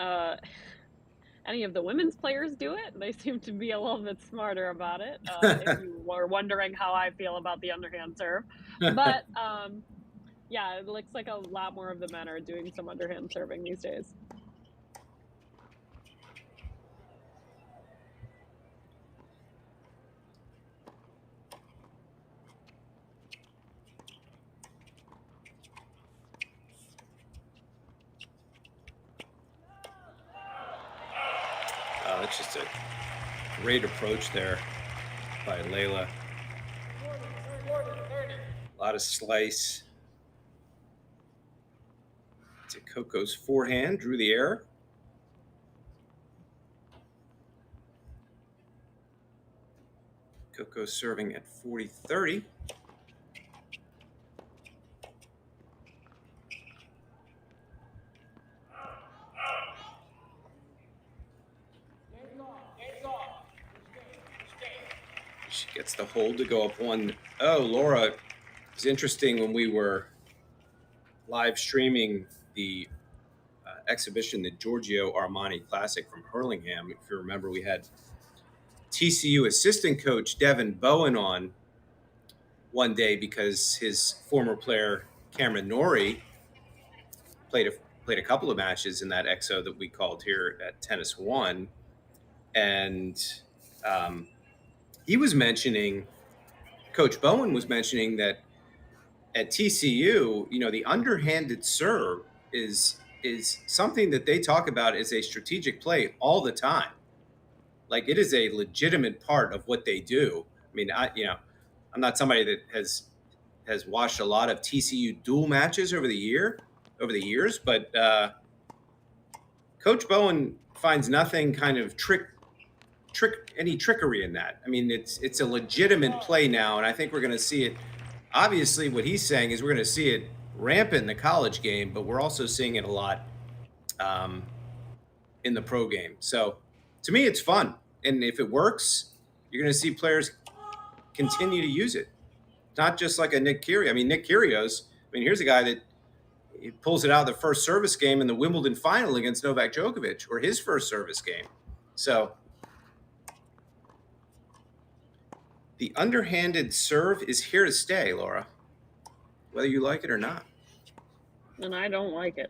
any of the women's players do it. They seem to be a little bit smarter about it, if you were wondering how I feel about the underhand serve. But, yeah, it looks like a lot more of the men are doing some underhand serving these days. That's just a great approach there by Leylah. A lot of slice to Coco's forehand, drew the error. Coco serving at 40-30. She gets the hold to go up 1-0. Laura, it's interesting when we were live streaming the exhibition, the Giorgio Armani Classic from Hurlingham. If you remember, we had TCU assistant coach Devin Bowen on one day because his former player Cameron Norrie played a couple of matches in that exo that we called here at TennisONE, and he was mentioning, Coach Bowen was mentioning that at TCU, the underhanded serve is something that they talk about as a strategic play all the time. Like, it is a legitimate part of what they do. I mean, I'm not somebody that has watched a lot of TCU duel matches over the years, but Coach Bowen finds nothing kind of any trickery in that. I mean, it's a legitimate play now, and I think we're going to see it. Obviously, what he's saying is we're going to see it rampant in the college game, but we're also seeing it a lot in the pro game. So, to me, it's fun, and if it works, you're going to see players continue to use it. Not just like a Nick Kyrgios. I mean, Nick Kyrgios. I mean, here's a guy that he pulls it out of the first service game in the Wimbledon final against Novak Djokovic, or his first service game. So the underhanded serve is here to stay, Laura, whether you like it or not. And I don't like it.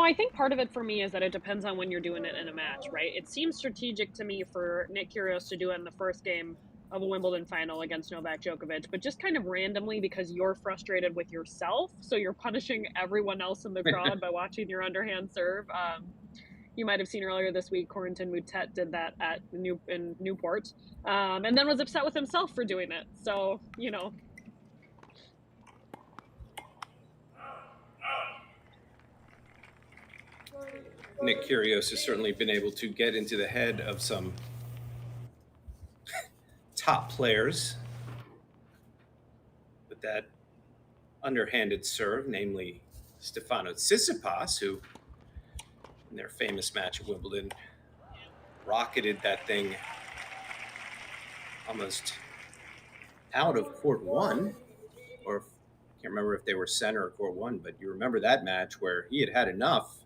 I think part of it for me is that it depends on when you're doing it in a match, right? It seems strategic to me for Nick Kyrgios to do it in the first game of a Wimbledon final against Novak Djokovic, but just kind of randomly because you're frustrated with yourself, so you're punishing everyone else in the crowd by watching your underhand serve. You might have seen earlier this week, Corentin Moutet did that in Newport, and then was upset with himself for doing it. So, Nick Kyrgios has certainly been able to get into the head of some top players with that underhanded serve, namely Stefano Tsitsipas, who in their famous match at Wimbledon rocketed that thing almost out of court one, or I can't remember if they were center or court one, but you remember that match where he had enough.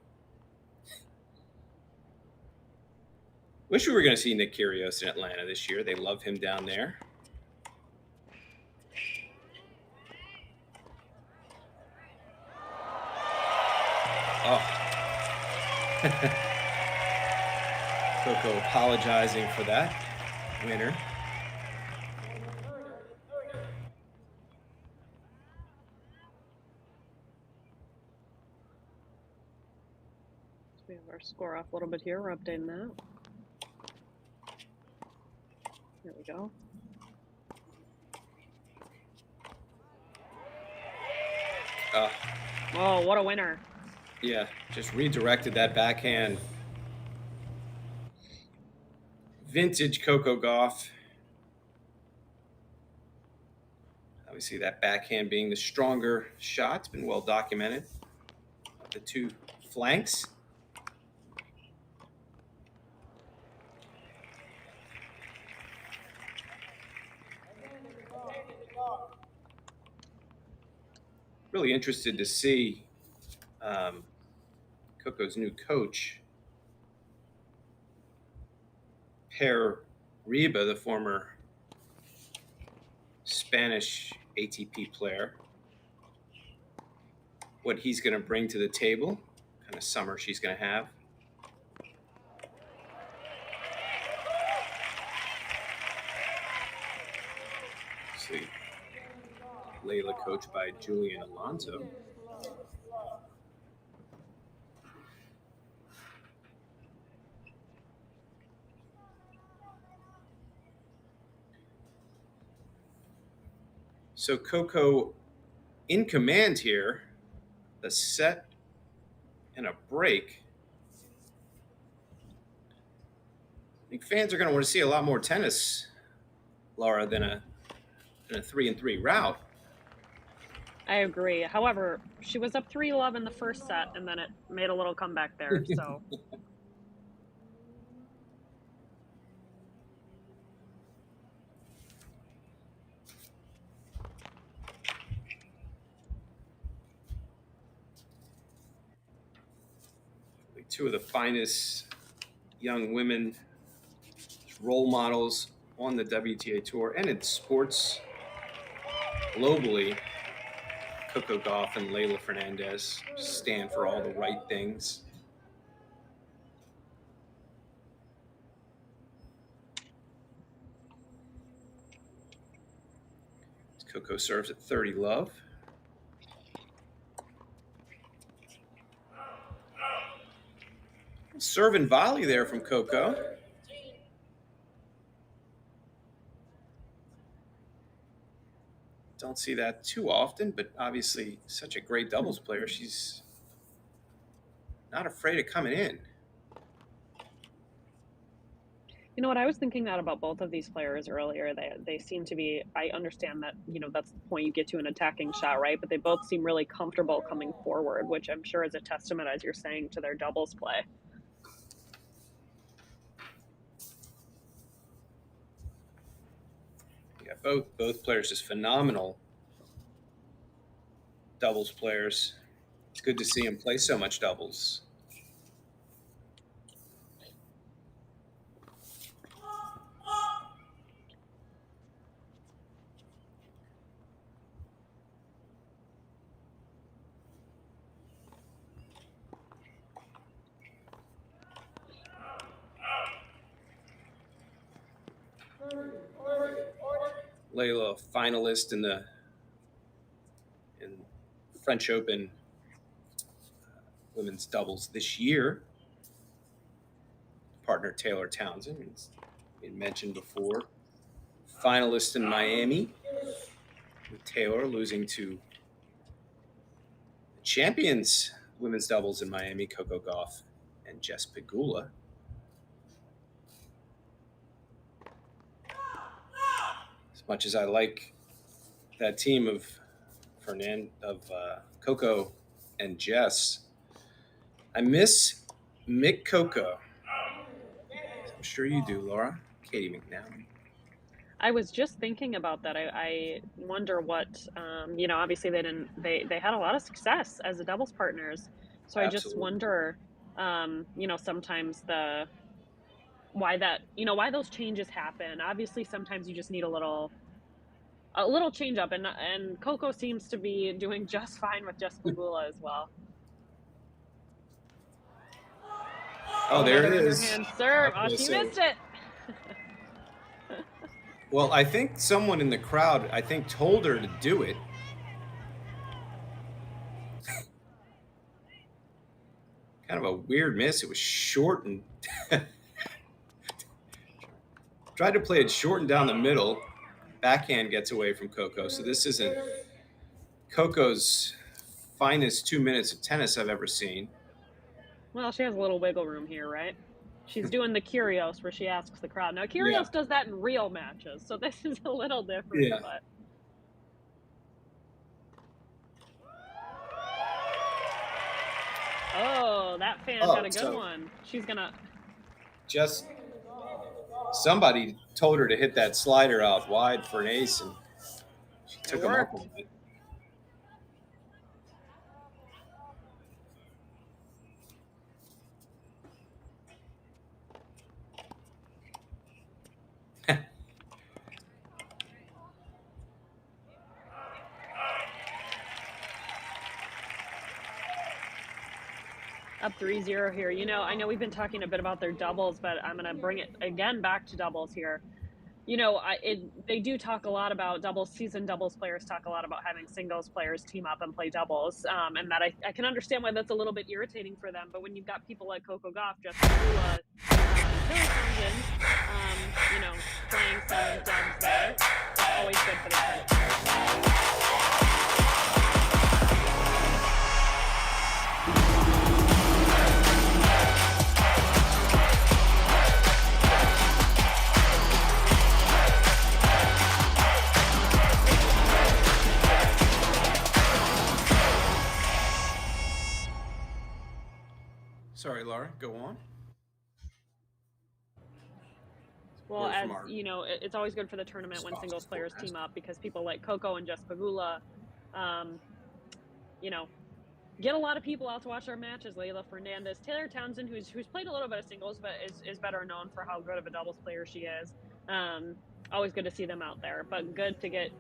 Wish we were going to see Nick Kyrgios in Atlanta this year. They love him down there. Oh. Coco apologizing for that winner. We have our score off a little bit here. We're updating that. There we go. Oh, what a winner. Yeah, just redirected that backhand. Vintage Coco Gauff. Obviously, that backhand being the stronger shot. It's been well documented. The two flanks. Really interested to see Coco's new coach pair Riba, the former Spanish ATP player, what he's going to bring to the table, kind of summer she's going to have. See, Leylah coached by Julian Alonso. So Coco in command here, a set and a break. I think fans are going to want to see a lot more tennis, Laura, than a 3-3 route. I agree. However, she was up 3-love in the first set, and then it made a little comeback there. So. Two of the finest young women role models on the WTA Tour and in sports globally. Coco Gauff and Leylah Fernandez stand for all the right things. Coco serves at 30 love. serve and volley there from Coco. Don't see that too often, but obviously such a great doubles player. She's not afraid of coming in. You know what? I was thinking that about both of these players earlier. They seem to be. I understand that that's the point you get to an attacking shot, right? But they both seem really comfortable coming forward, which I'm sure is a testament, as you're saying, to their doubles play. Yeah, both players just phenomenal doubles players. It's good to see him play so much doubles. Leylah, finalist in French Open women's doubles this year. Partner Taylor Townsend, it's been mentioned before. Finalist in Miami, with Taylor losing to the champions women's doubles in Miami, Coco Gauff and Jess Pegula. As much as I like that team of Coco and Jess, I miss Mick Coco. I'm sure you do, Laura. Katie McNally. I was just thinking about that. I wonder what obviously they had a lot of success as a doubles partners. So I just Absolutely. wonder sometimes why those changes happen. Obviously sometimes you just need a little change up, and Coco seems to be doing just fine with Jess Pegula as well. Oh, there it Another is. underhand serve. Oh, Okay, she so- missed it. Well, I think someone in the crowd, told her to do it. Kind of a weird miss. It was short and tried to play it short and down the middle. Backhand gets away from Coco. So this isn't Coco's finest 2 minutes of tennis I've ever seen. Well, she has a little wiggle room here, right? She's doing the Kyrgios where she asks the crowd. Now, Kyrgios does that in real matches, so this is a little different. Yeah. But oh, that fan got a good one. She's gonna. Just somebody told her to hit that slider out wide for an ace, and she took him up a little bit. Up 3-0 here. I know we've been talking a bit about their doubles, but I'm going to bring it again back to doubles here. They do talk a lot about doubles. Seasoned doubles players talk a lot about having singles players team up and play doubles, and that I can understand why that's a little bit irritating for them. But when you've got people like Coco Gauff, Jess Pegula, Taylor Townsend, playing some dubs there, it's always good for the tennis. Sorry, Laura, go on. Well, as it's always good for the tournament when singles players team up, because people like Coco and Jess Pegula, get a lot of people out to watch our matches. Leylah, Fernandez, Taylor Townsend, who's played a little bit of singles, but is better known for how good of a doubles player she is. Always good to see them out there, but good to get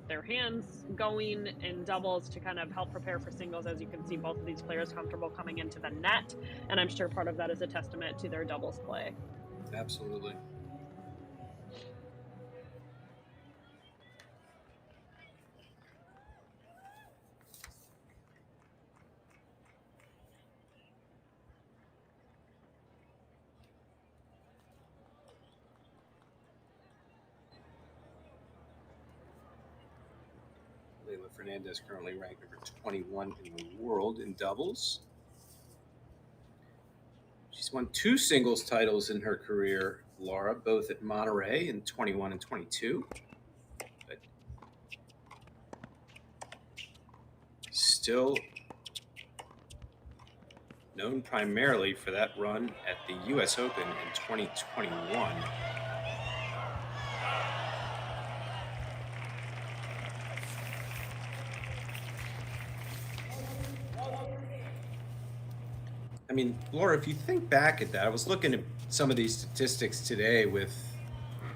their hands going in doubles to kind of help prepare for singles. As you can see, both of these players comfortable coming into the net, and I'm sure part of that is a testament to their doubles play. Absolutely. Fernandez currently ranked number 21 in the world in doubles. She's won 2 singles titles in her career, Laura, both at Monterey in 21 and 22. But still known primarily for that run at the U.S. Open in 2021. I mean, Laura, if you think back at that, I was looking at some of these statistics today with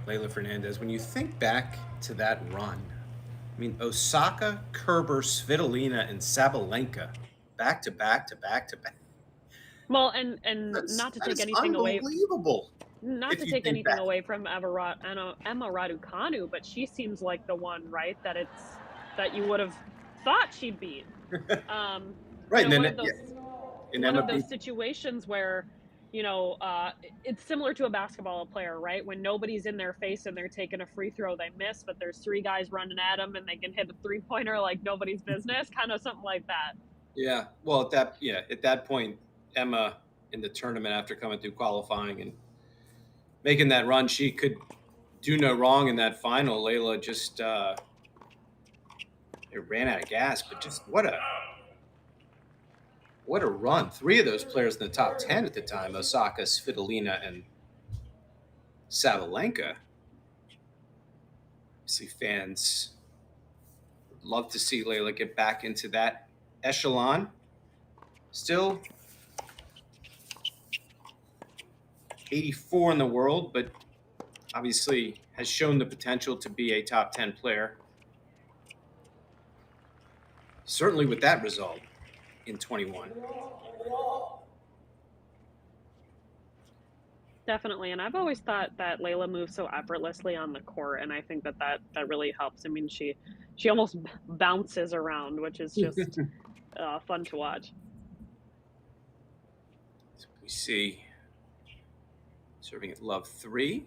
Leylah Fernandez. When you think back to that run, I mean, Osaka, Kerber, Svitolina, and Sabalenka, back to back to back to back. Well, and not to take anything away, unbelievable. not to take anything away from Emma Raducanu, but she seems like the one, right? That you would have thought she'd beat. Right, you know, and one of those situations where, you know, it's similar to a basketball player, right? When nobody's in their face and they're taking a free throw, they miss, but there's 3 guys running at them and they can hit a 3-pointer like nobody's business, kind of something like that. Yeah, well, at that point, Emma in the tournament after coming through qualifying and making that run, she could do no wrong in that final. Leylah just it ran out of gas, but just what a run. 3 of those players in the top 10 at the time, Osaka, Svitolina, and Sabalenka. Obviously, fans would love to see Leylah get back into that echelon. Still 84 in the world, but obviously has shown the potential to be a top 10 player. Certainly with that result in 21. Definitely, and I've always thought that Leylah moves so effortlessly on the court, and I think that really helps. I mean, she almost bounces around, which is just fun to watch. So we see serving at love 3.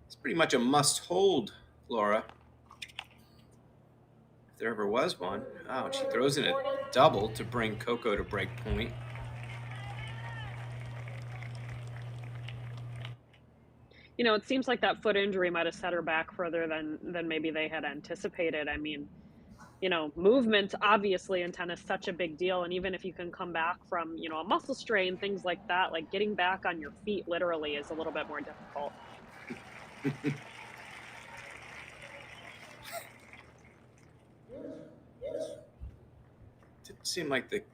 It's pretty much a must-hold, Laura. If there ever was one. Oh, she throws in a double to bring Coco to break point. You know, it seems like that foot injury might have set her back further than maybe they had anticipated. I mean, you know, movement obviously in tennis such a big deal, and even if you can come back from, you know, a muscle strain, things like that, like getting back on your feet literally is a little bit more difficult. Didn't seem like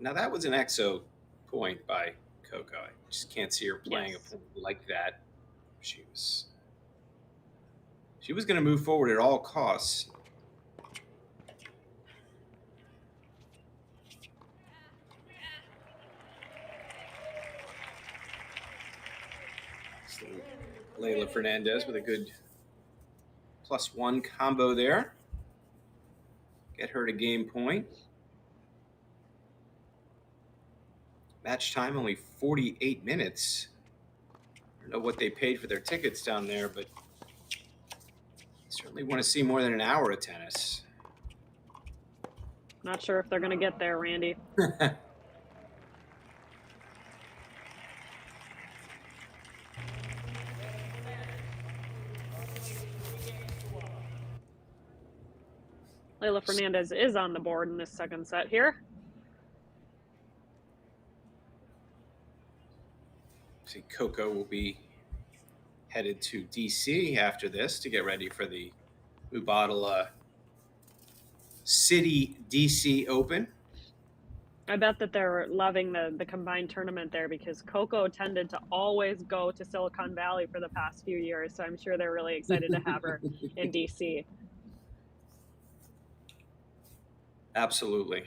now that was an exo point by Coco. I just can't see her playing a point like that. She was going to move forward at all costs. So Leylah Fernandez with a good +1 combo there. Get her to game point. Match time only 48 minutes. I don't know what they paid for their tickets down there, but certainly want to see more than an hour of tennis. Not sure if they're going to get there, Randy. Leylah Fernandez is on the board in this second set here. See, Coco will be headed to DC after this to get ready for the Mubadala City DC Open. I bet that they're loving the combined tournament there because Coco tended to always go to Silicon Valley for the past few years. So I'm sure they're really excited to have her in DC. Absolutely.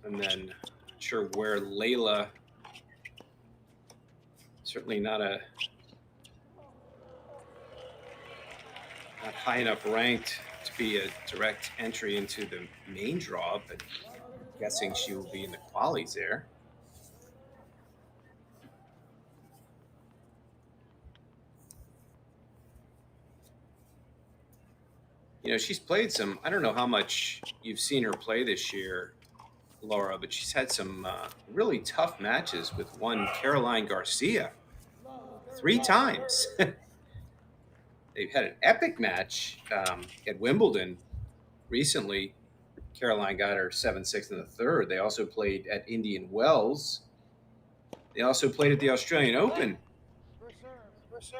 And then not sure where Leylah, certainly not high enough ranked to be a direct entry into the main draw, but I'm guessing she will be in the qualies there. You know, she's played some. I don't know how much you've seen her play this year, Laura, but she's had some really tough matches with one Caroline Garcia 3 times. They've had an epic match at Wimbledon recently. Caroline got her 7-6 in the third. They also played at Indian Wells. They also played at the Australian Open.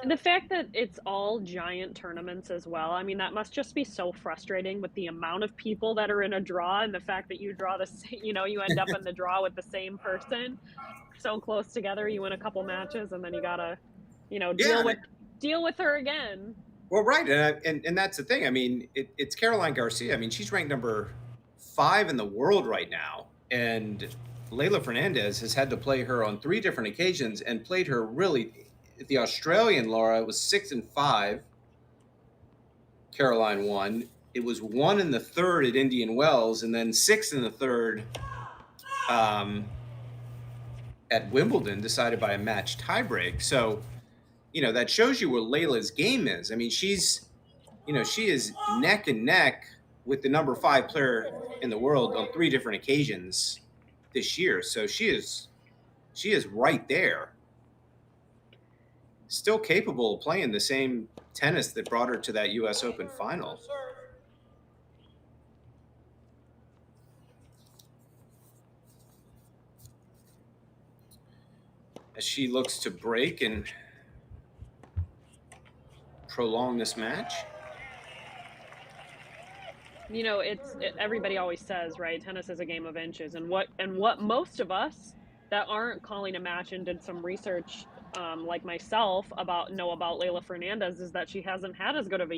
The fact that it's all giant tournaments as well, I mean, that must just be so frustrating with the amount of people that are in a draw, and the fact that you draw the same, you end up in the draw with the same person so close together. You win a couple matches, and then you gotta, Yeah, deal with her again. well, right, and that's the thing. I mean, it's Caroline Garcia. I mean, she's ranked number 5 in the world right now, and Leylah Fernandez has had to play her on 3 different occasions and played her really. The Australian Laura was 6-5. Caroline won. It was 1 in the third at Indian Wells, and then 6 in the third at Wimbledon, decided by a match tiebreak. So, that shows you where Leylah's game is. I mean, she is neck and neck with the number 5 player in the world on 3 different occasions this year. So she is right there. Still capable of playing the same tennis that brought her to that U.S. Open final. As she looks to break and prolong this match. Everybody always says, right, tennis is a game of inches, and what most of us that aren't calling a match and did some research, like myself, know about Leylah Fernandez, is that she hasn't had as good of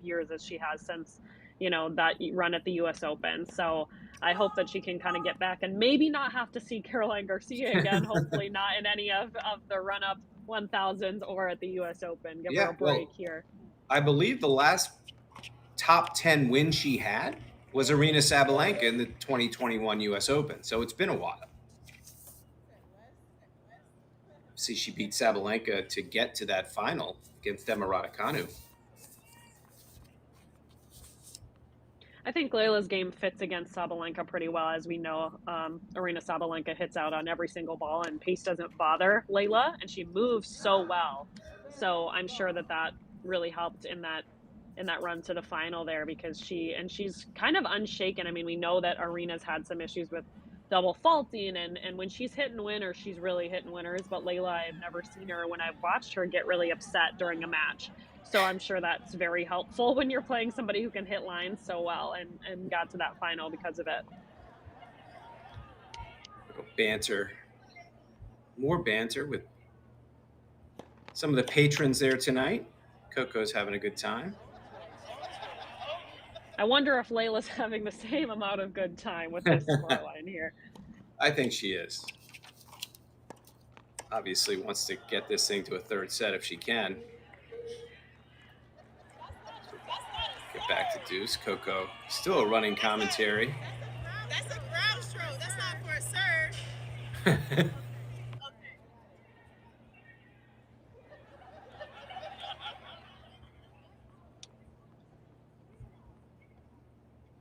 years as she has since that run at the U.S. Open. So I hope that she can kind of get back and maybe not have to see Caroline Garcia again. Hopefully not in any of the run-up 1000s or at the U.S. Open. Give her a break here. I believe the last top 10 win she had was Aryna Sabalenka in the 2021 U.S. Open. So it's been a while. See, she beat Sabalenka to get to that final against Emma Raducanu. I think Leylah's game fits against Sabalenka pretty well. As we know, Aryna Sabalenka hits out on every single ball, and pace doesn't bother Leylah, and she moves so well. So I'm sure that really helped in that run to the final there, because she's kind of unshaken. I mean, we know that Arena's had some issues with double faulting, and when she's hitting winners, she's really hitting winners. But Leylah, I've never seen her, when I've watched her, get really upset during a match. So I'm sure that's very helpful when you're playing somebody who can hit lines so well, and got to that final because of it. Banter. More banter with some of the patrons there tonight. Coco's having a good time. I wonder if Leylah's having the same amount of good time with this scoreline here. I think she is. Obviously wants to get this thing to a third set if she can. Get back to deuce. Coco still a running commentary. That's a ground stroke. That's not for a serve. Okay.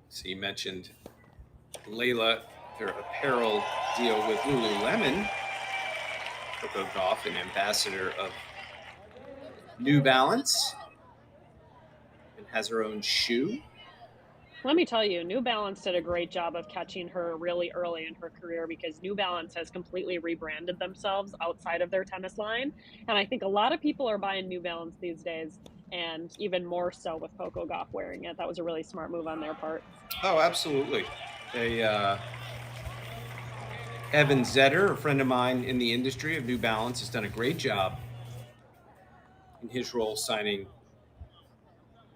So you mentioned Leylah, her apparel deal with Lululemon. Coco Gauff, an ambassador of New Balance, and has her own shoe. Let me tell you, New Balance did a great job of catching her really early in her career, because New Balance has completely rebranded themselves outside of their tennis line. And I think a lot of people are buying New Balance these days, and even more so with Coco Gauff wearing it. That was a really smart move on their part. Oh, absolutely. Evan Zetter, a friend of mine in the industry of New Balance, has done a great job in his role signing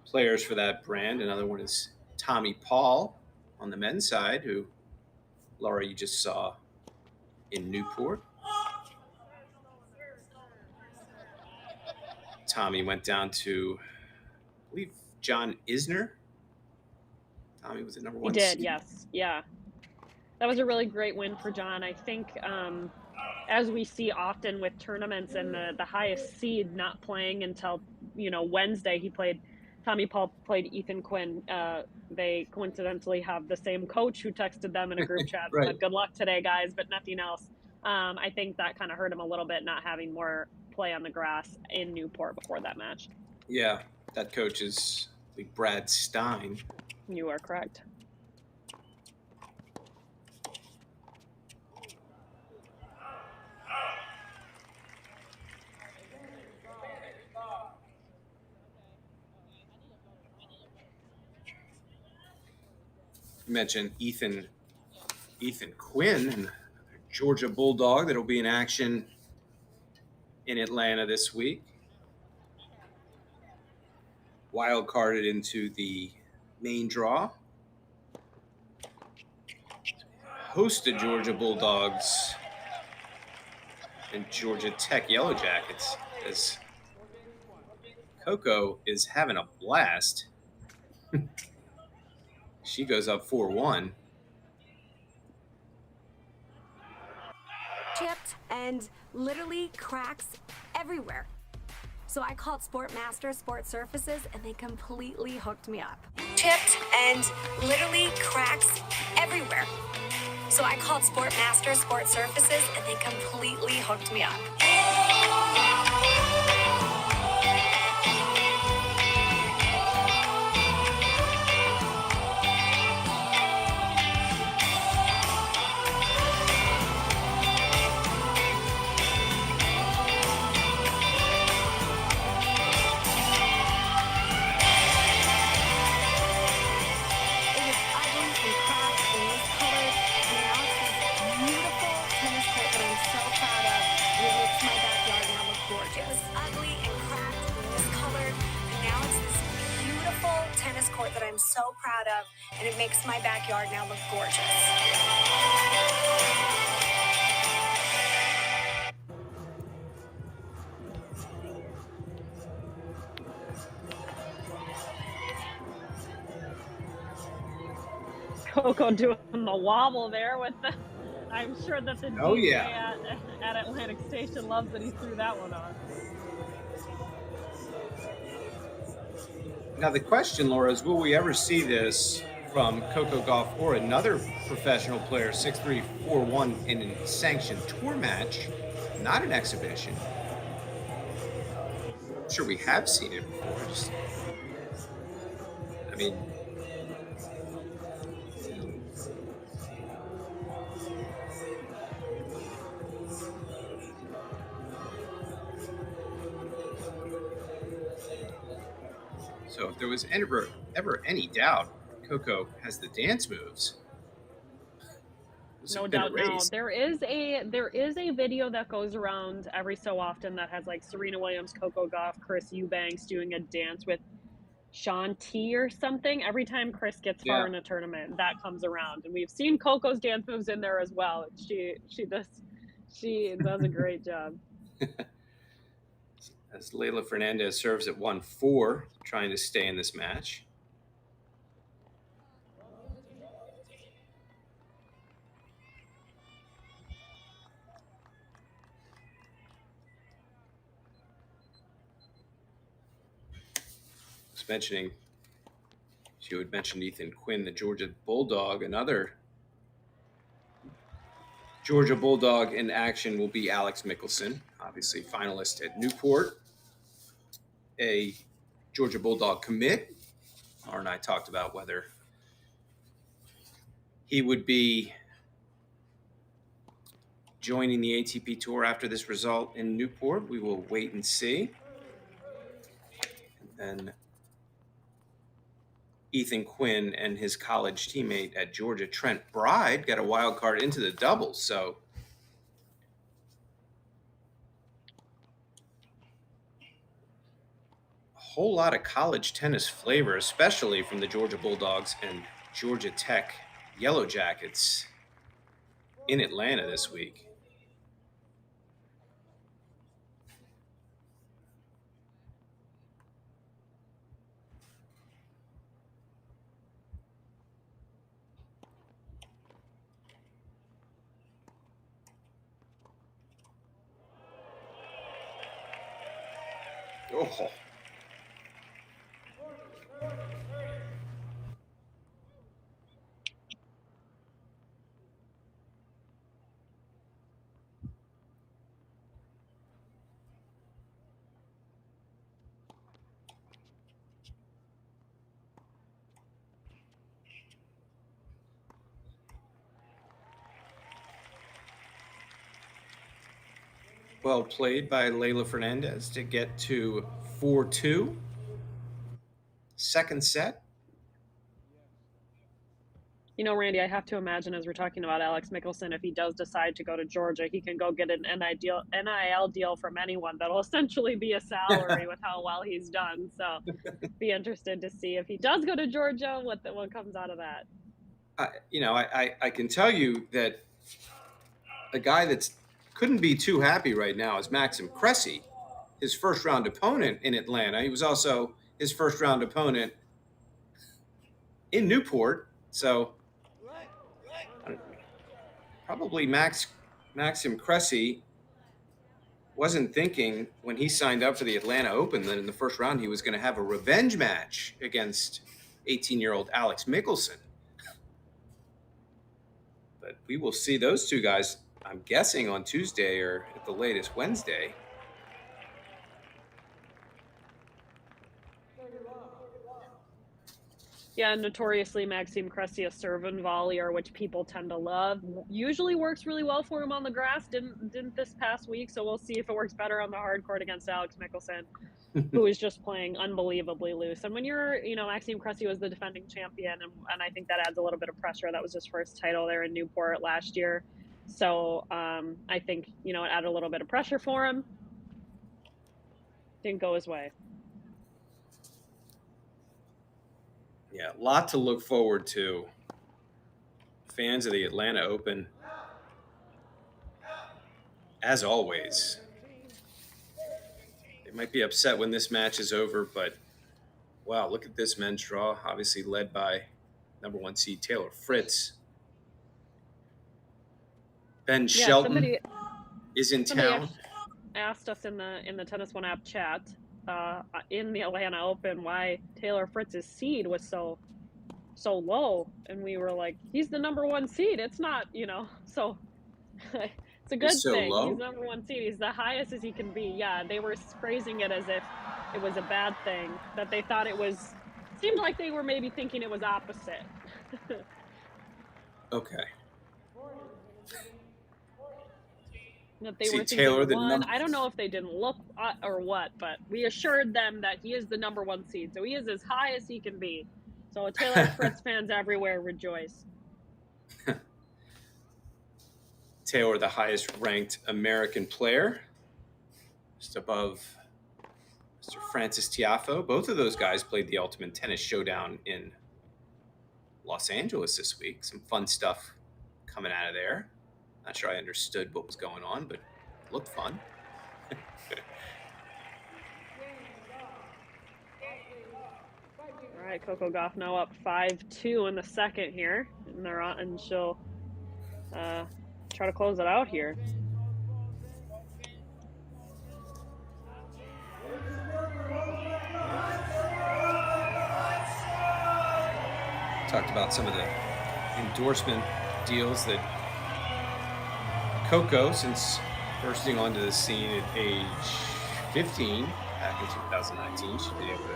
players for that brand. Another one is Tommy Paul on the men's side, who, Laura, you just saw in Newport. Tommy went down to, I believe, John Isner. Tommy was the number 1 He did, seed. yes. Yeah. That was a really great win for John. I think, as we see often with tournaments and the highest seed not playing until, Wednesday, he played Tommy Paul played Ethan Quinn. They coincidentally have the same coach who texted them in a group chat and Right. said, "Good luck today, guys," but nothing else. I think that kind of hurt him a little bit, not having more play on the grass in Newport before that match. Yeah, that coach is like Brad Stein. You are correct. You mentioned Ethan Quinn, and Georgia Bulldog that'll be in action in Atlanta this week. Wild carded into the main draw. Hosted Georgia Bulldogs and Georgia Tech Yellow Jackets, as Coco is having a blast. She goes up 4-1. Chipped and literally cracks everywhere. So I called SportMaster Sport Surfaces and they completely hooked me up. Chipped and literally cracks everywhere. So I called SportMaster Sport Surfaces and they completely hooked me up. That I'm so proud of, and it makes my backyard now look gorgeous. Coco doing the wobble there with the. I'm sure that the Oh, DJ yeah. at Atlantic Station loves that he threw that one on. Now the question, Laura, is will we ever see this from Coco Gauff or another professional player, 6'3", 4'1", in a sanctioned tour match, not an exhibition? I'm sure we have seen it before. So if there was ever any doubt, Coco has the dance moves. No doubt now. There is a video that goes around every so often that has like Serena Williams, Coco Gauff, Chris Eubanks doing a dance with Sean T or something. Every time Chris gets far in a tournament, that comes around. And we've seen Coco's dance moves in there as well. She does a great job. As Leylah Fernandez serves at 1-4, trying to stay in this match. Mentioning, she would mention Ethan Quinn, the Georgia Bulldog. Another Georgia Bulldog in action will be Alex Mickelson, obviously finalist at Newport, a Georgia Bulldog commit. Laura and I talked about whether he would be joining the ATP Tour after this result in Newport. We will wait and see. And then Ethan Quinn and his college teammate at Georgia, Trent Bride, got a wild card into the doubles. So a whole lot of college tennis flavor, especially from the Georgia Bulldogs and Georgia Tech Yellow Jackets in Atlanta this week. Oh. Well played by Leylah Fernandez to get to 4-2. Second set. You know, Randy, I have to imagine as we're talking about Alex Mickelson, if he does decide to go to Georgia, he can go get an NIL deal from anyone that'll essentially be a salary with how well he's done. So be interested to see if he does go to Georgia, what comes out of that. I can tell you that a guy that's couldn't be too happy right now is Maxim Cressy, his first round opponent in Atlanta. He was also his first round opponent in Newport. So probably Maxim Cressy wasn't thinking when he signed up for the Atlanta Open that in the first round he was going to have a revenge match against 18-year-old Alex Mickelson. But we will see those two guys, I'm guessing, on Tuesday or at the latest Wednesday. Yeah, notoriously Maxime Cressy, a serve and volleyer, which people tend to love. Usually works really well for him on the grass. Didn't this past week, so we'll see if it works better on the hard court against Alex Mickelson, who is just playing unbelievably loose. And when you're, Maxime Cressy was the defending champion, and I think that adds a little bit of pressure. That was his first title there in Newport last year. So I think, it added a little bit of pressure for him. Didn't go his way. Yeah, a lot to look forward to. Fans of the Atlanta Open, as always. They might be upset when this match is over, but wow, look at this men's draw. Obviously led by number 1 seed Taylor Fritz. Ben Shelton is in town. Asked us in the TennisONE app chat in the Atlanta Open why Taylor Fritz's seed was so low, and we were like, he's the number 1 seed. It's not, so it's a good thing. Low? He's number 1 seed. He's the highest as he can be. Yeah, they were phrasing it as if it was a bad thing, that they thought it was. Seemed like they were maybe thinking it was opposite. Okay. That they were thinking one. I don't know if they didn't look or what, but we assured them that he is the number 1 seed, so he is as high as he can be. So Taylor Fritz fans everywhere rejoice. Taylor, the highest ranked American player, just above Mr. Francis Tiafoe. Both of those guys played the Ultimate Tennis Showdown in Los Angeles this week. Some fun stuff coming out of there. Not sure I understood what was going on, but it looked fun. All right, Coco Gauff now up 5-2 in the second here, and she'll try to close it out here. Talked about some of the endorsement deals that Coco, since bursting onto the scene at age 15 back in 2019, she'd be able to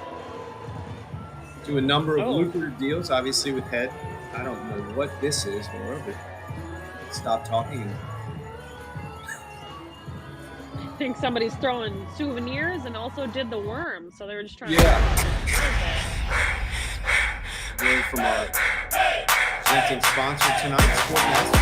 do a number of lucrative deals, obviously with Head. I don't know what this is, Laura, but stop talking. I think somebody's throwing souvenirs and also did the worm, so they were just trying Word from our presenting sponsor tonight, SportMaster.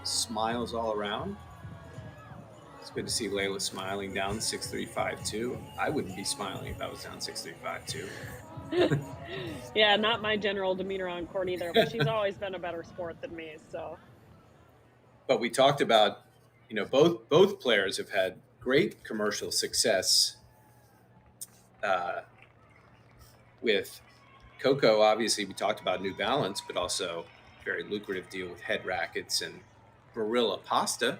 Smiles all around. It's good to see Leylah smiling down 6-3-5-2. I wouldn't be smiling if I was down 6-3-5-2. Yeah, not my general demeanor on court either, but she's always been a better sport than me. So, but we talked about, both players have had great commercial success. With Coco, obviously, we talked about New Balance, but also very lucrative deal with Head Rackets and Barilla Pasta.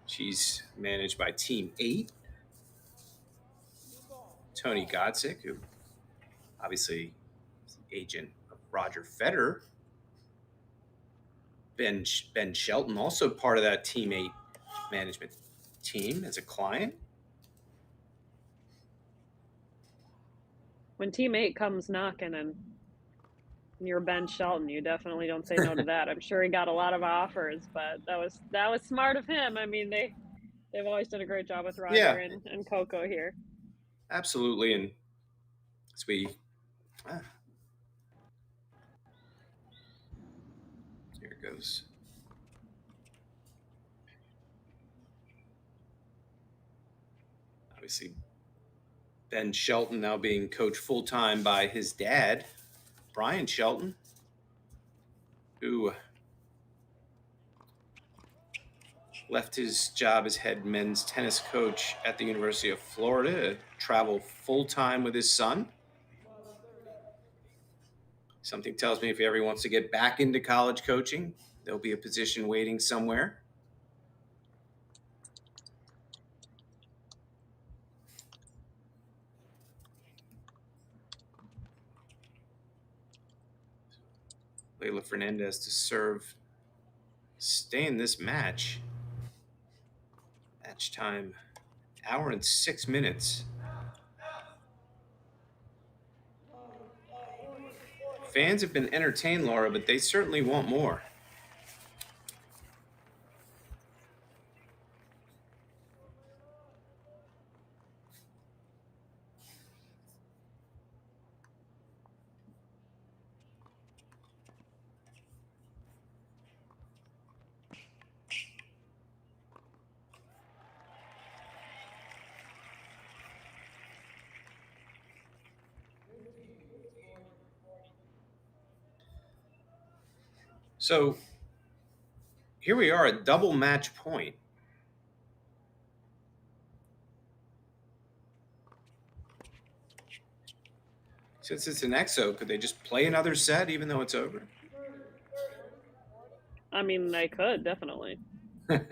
She's managed by Team 8. Tony Godsick, who obviously is the agent of Roger Federer, Ben Shelton, also part of that teammate management team as a client. When Team 8 comes knocking and you're Ben Shelton, you definitely don't say no to that. I'm sure he got a lot of offers, but that was smart of him. I mean, they've always done a great job with Roger Yeah, and Coco here. absolutely. And as we here it goes. Obviously, Ben Shelton now being coached full-time by his dad, Brian Shelton, who left his job as head men's tennis coach at the University of Florida to travel full-time with his son. Something tells me if he ever wants to get back into college coaching, there'll be a position waiting somewhere. Leylah Fernandez to serve, stay in this match. Match time, hour and 6 minutes. Fans have been entertained, Laura, but they certainly want more. So here we are at double match point. Since it's an exo, could they just play another set even though it's over? I mean, they could, definitely. Get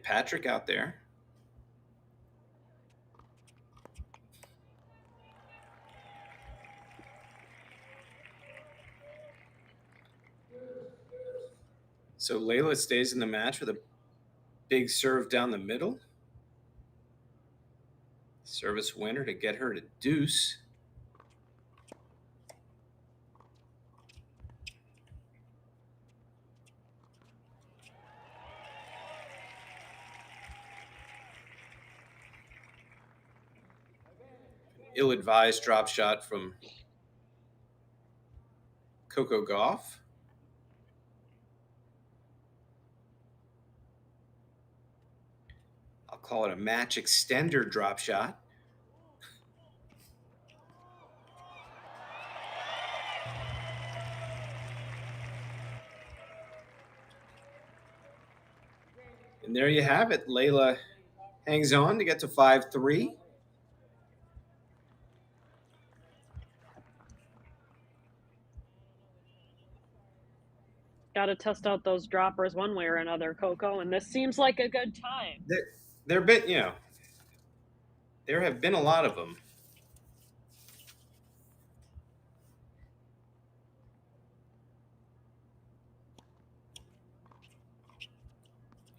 Patrick out there. So Leylah stays in the match with a big serve down the middle. Service winner to get her to deuce. Ill-advised drop shot from Coco Gauff. I'll call it a match extender drop shot. And there you have it. Leylah hangs on to get to 5-3. Got to test out those droppers one way or another, Coco, and this seems like a good time. There been, there have been a lot of them.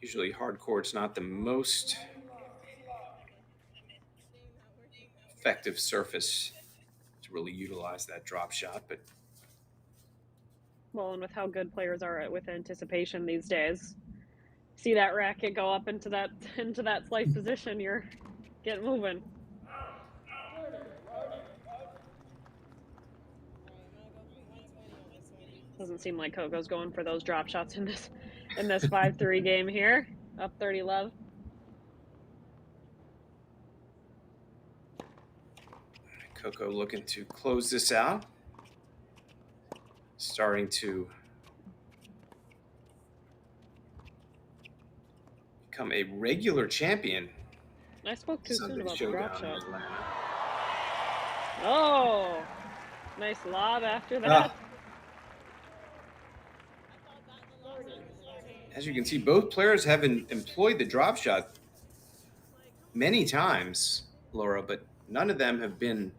Usually hard court's not the most effective surface to really utilize that drop shot, but well, and with how good players are with anticipation these days, see that racket go up into that slice position, you're getting moving. Doesn't seem like Coco's going for those drop shots in this 5-3 game here. Up 30 love. Coco looking to close this out. Starting to become a regular champion. I spoke too soon Sunday about the drop Showdown in shot. Atlanta. Oh, nice lob after that. As you can see, both players have employed the drop shot many times, Laura, but none of them have been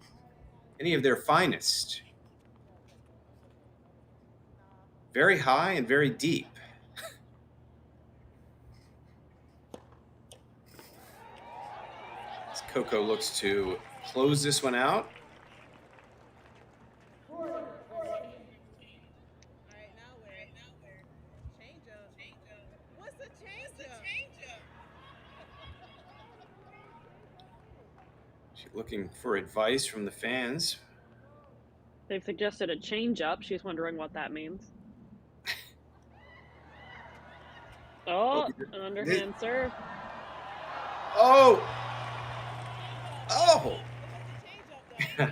any of their finest. very high and very deep. As Coco looks to close this one out. All right, now where? Change up. What's a change up? She's looking for advice from the fans. They've suggested a change-up. She's wondering what that means. Oh, an underhand serve. Oh! Oh! Change up, though. I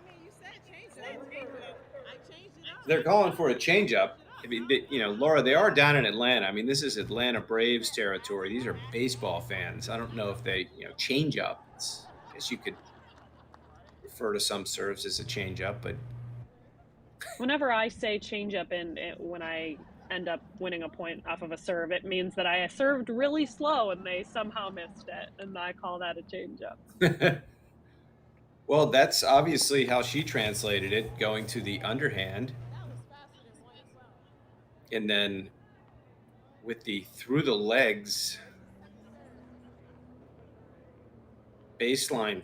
mean, you said change up. I changed it up. They're calling for a changeup. I mean, you know, Laura, they are down in Atlanta. I mean, this is Atlanta Braves territory. These are baseball fans. I don't know if they, change up. I guess you could refer to some serves as a changeup, but Whenever I say change-up and when I end up winning a point off of a serve, it means that I served really slow and they somehow missed it, and I call that a change-up. well, that's obviously how she translated it, going to the underhand. That was faster than 112. And then with the through the legs baseline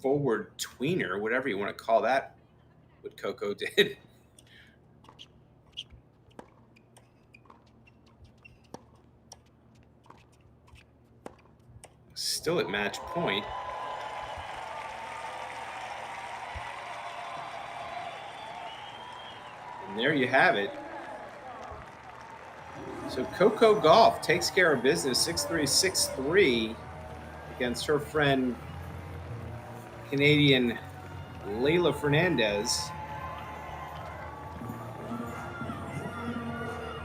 forward tweener, whatever you want to call that, what Coco did. Still at match point. And there you have it. So Coco Gauff takes care of business 6-3, 6-3 against her friend Canadian Leylah Fernandez.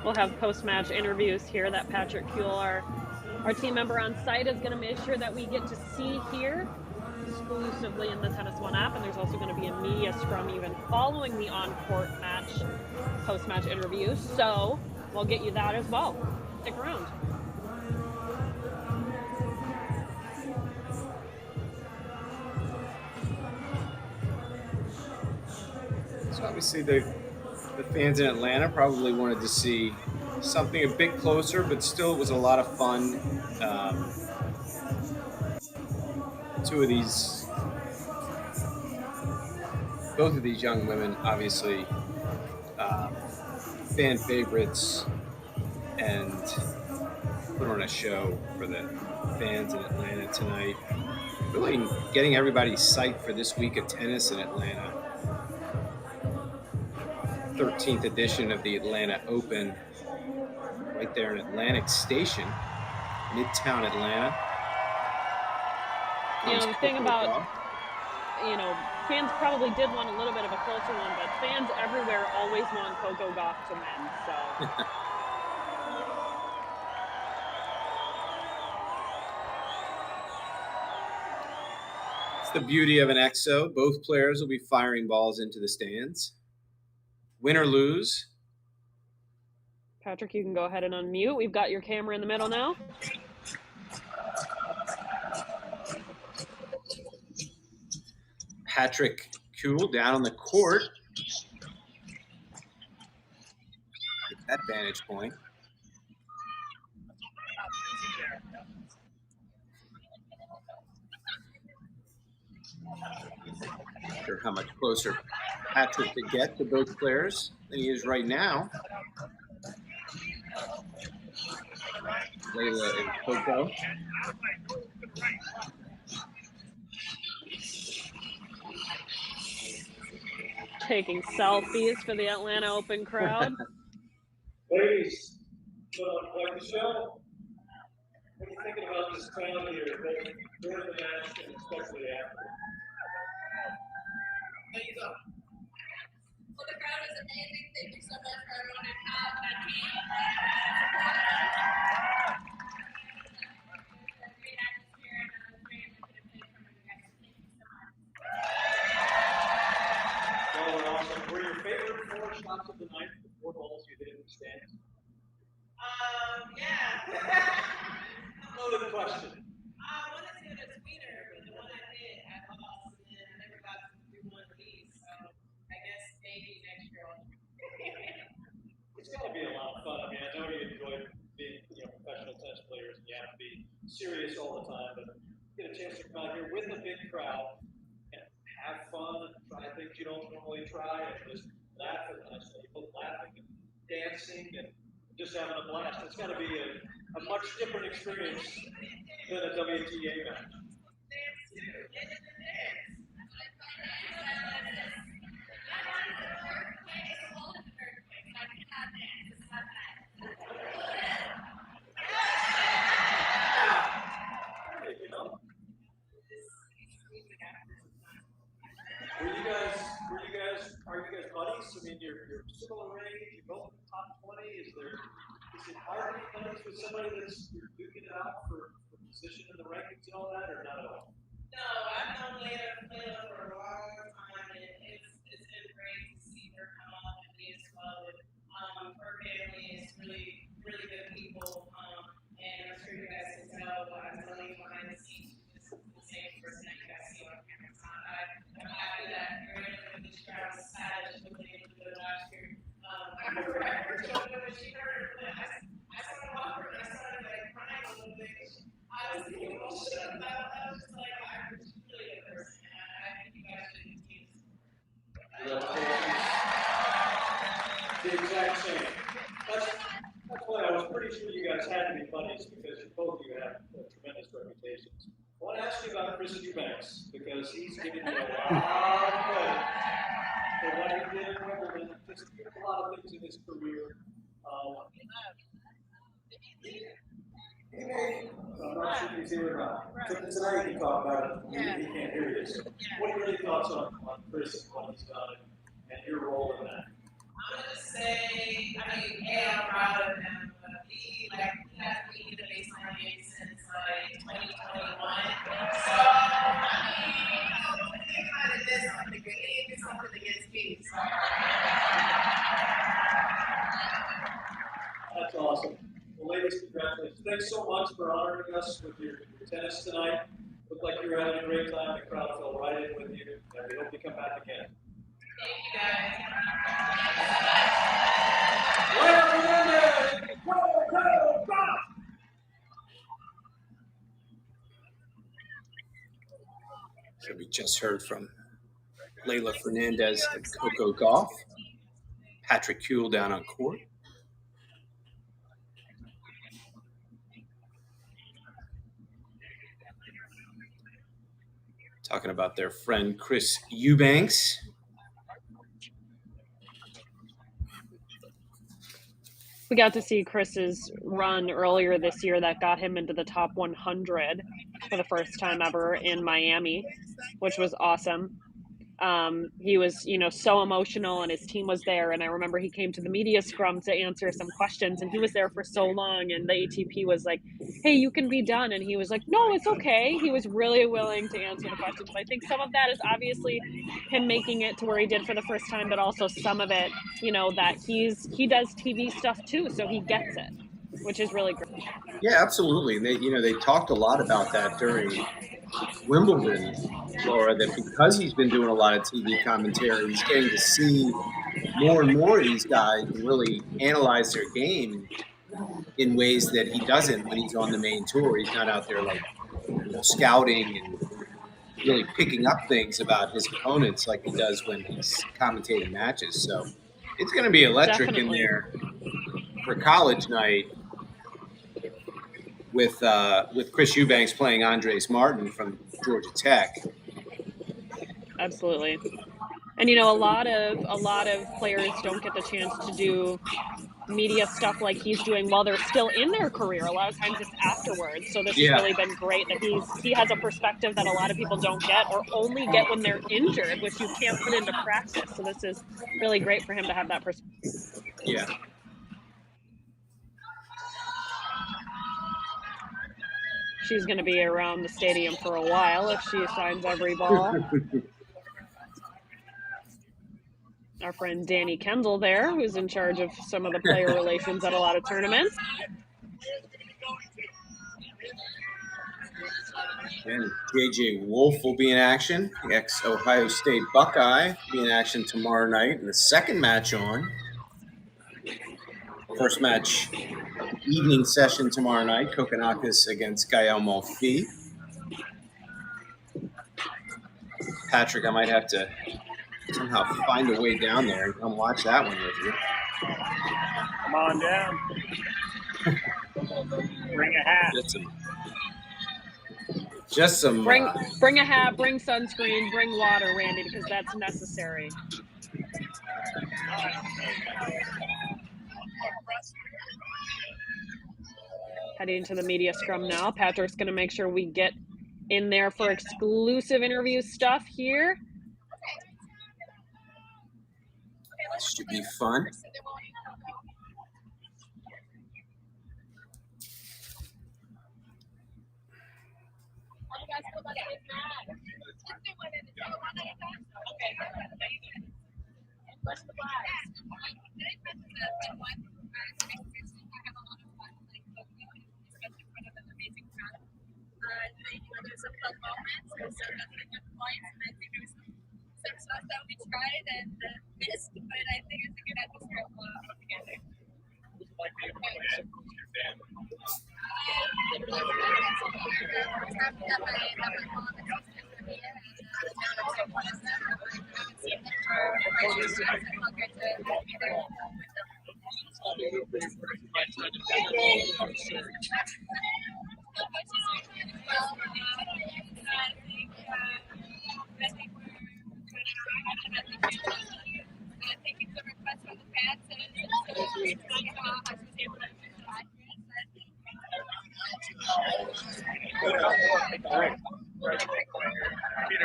We'll have post-match interviews here that Patrick Kuehl, our team member on site, is going to make sure that we get to see here exclusively in the TennisONE app, and there's also going to be a media scrum even following the on-court match, post-match interviews, so we'll get you that as well. Stick around. So obviously the fans in Atlanta probably wanted to see something a bit closer, but still it was a lot of fun. Both of these young women, obviously fan favorites, and put on a show for the fans in Atlanta tonight. Really getting everybody psyched for this week of tennis in Atlanta. 13th edition of the Atlanta Open, right there in Atlantic Station, Midtown Atlanta. The thing about, fans probably did want a little bit of a closer one, but fans everywhere always want Coco Gauff to win, so. It's the beauty of an EXO. Both players will be firing balls into the stands. Win or lose. Patrick, you can go ahead and unmute. We've got your camera in the middle now. Patrick Kuehl down on the court. Get that vantage point. Not sure how much closer Patrick could get to both players than he is right now. Leylah and Coco. Taking selfies for the Atlanta Open crowd. Ladies, like the show, what are you thinking about this crowd here, both during the match and especially after? How you doing? Well, the crowd is amazing. Thank you so much for everyone who came that came. Great atmosphere and a great invited place for you guys. Thank you so much. Well, awesome. Were your favorite 4 shots of the night the 4 balls you hit in the stands? Yeah. Loaded question. I want to say the tweeter, but the one I hit, I lost, and then I never got to do one of these. So I guess maybe next year. serious all the time, but get a chance to come out here with a big crowd and have fun and try things you don't normally try and just laugh at us. People laughing and dancing and just having a blast. It's got to be a much different experience than a WTA match. Are you guys buddies? I mean, you're similar age, you're both in the top 20. Is it hard to be buddies with somebody that's you're duking it out for position in the rankings and all that, or not at all? No, I've known Leylah for a long time, and it's been great to see her come up and be as well. Her family is really, really good people, and I'm sure you guys can tell, I'm really behind the scenes. She's just the same person that you guys see on camera. I'm happy that you're able to this crowd is sad she wasn't able to do it last year. I remember I heard showing up when she heard her, I started walking and I started like crying a little bit. I was thinking, oh shit, I was just like, she's really a good person, and I think you guys should continue. The exact same. That's why I was pretty sure you guys had to be buddies because both of you have tremendous reputations. I want to ask you about Chris Eubanks because he's given you a lot of credit for what he did in Wimbledon. Just a lot of things in his career. I'm not sure if he's here or not. Tonight he can talk about it. He can't hear you. So what are your thoughts on Chris and what he's done and your role in that? I'm gonna say, I'm proud of him, but he hasn't been in the baseline game since 2021. So, he kind of did something good. He did something against me. So. That's awesome. Well, ladies, congratulations. Thanks so much for honoring us with your tennis tonight. Looked like you were having a great time. The crowd fell right in with you, and we hope you come back again. Thank you, guys. Leylah Fernandez, Coco Gauff. So we just heard from Leylah Fernandez and Coco Gauff. Patrick Kuehl down on court. Talking about their friend Chris Eubanks. We got to see Chris's run earlier this year that got him into the top 100 for the first time ever in Miami, which was awesome. He was, so emotional, and his team was there. And I remember he came to the media scrum to answer some questions, and he was there for so long. And the ATP was like, "Hey, you can be done." And he was like, "No, it's okay." He was really willing to answer the questions. I think some of that is obviously him making it to where he did for the first time, but also some of it, that he does TV stuff too, so he gets it, which is really great. Yeah, absolutely. They talked a lot about that during Wimbledon, Laura, that because he's been doing a lot of TV commentary, he's getting to see more and more of these guys and really analyze their game in ways that he doesn't when he's on the main tour. He's not out there scouting and really picking up things about his opponents like he does when he's commentating matches. So it's going to be electric Definitely. in there for college night with Chris Eubanks playing Andres Martin from Georgia Tech. Absolutely. And a lot of players don't get the chance to do media stuff like he's doing while they're still in their career. A lot of times it's afterwards. So this has really been great that he has a perspective that a lot of people don't get or only get when they're injured, which you can't put into practice. So this is really great for him to have that perspective. Yeah. She's going to be around the stadium for a while if she signs every ball. Our friend Danny Kendall there, who's in charge of some of the player relations at a lot of tournaments. And J.J. Wolf will be in action. The ex-Ohio State Buckeye will be in action tomorrow night in the second match on. First match, evening session tomorrow night. Kokonakis against Gael Monfils. Patrick, I might have to somehow find a way down there and come watch that one with you. Come on down. Bring a hat. Just some. Bring a hat, bring sunscreen, bring water, Randy, because that's necessary. Heading to the media scrum now. Patrick's going to make sure we get in there for exclusive interview stuff here. This should be fun. There's some fun moments, there's some good points, and I think there's some stuff that we tried and missed, but I think it's a good atmosphere together.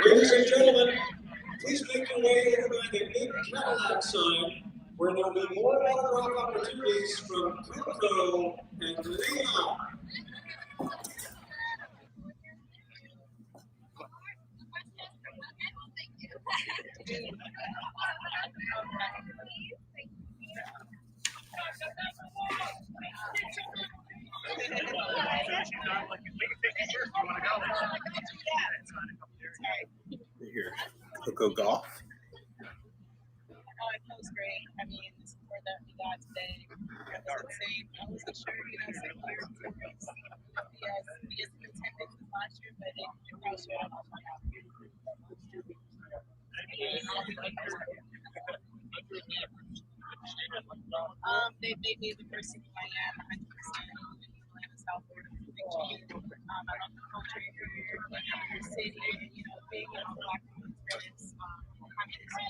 Ladies and gentlemen, please make your way over by the big Cadillac sign, where there will be more autograph opportunities from Coco and Leylah. Here, Coco Gauff. Oh, it feels great. I mean, the support that we got today was insane. I wasn't sure, some years we just attended this last year, but it really showed up. They made me the person who I am 100%. Atlanta, South Florida. I love the culture here, the city, big, black experience. I mean, it's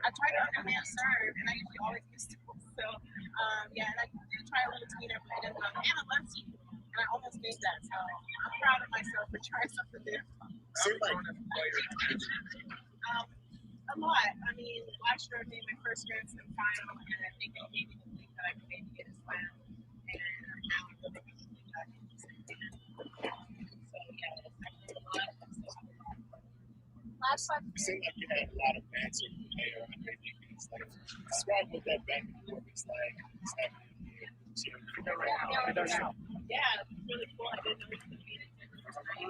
I try to underhand serve, and I usually always miss it. So, and I do try a little tweener, but it doesn't. And I love you, and I almost made that. So I'm proud of myself for trying something different. A lot. I mean, last year I made my first Grand Slam final, and I think it gave me the belief that I could maybe get a slam. And now I'm really believe that I can do something. So, it's actually a lot. Last one. You seem like you had a lot of fans in the air. I think it's like, describe what that back and forth is like. Yeah, it's really cool. I didn't know it was going to be a different thing.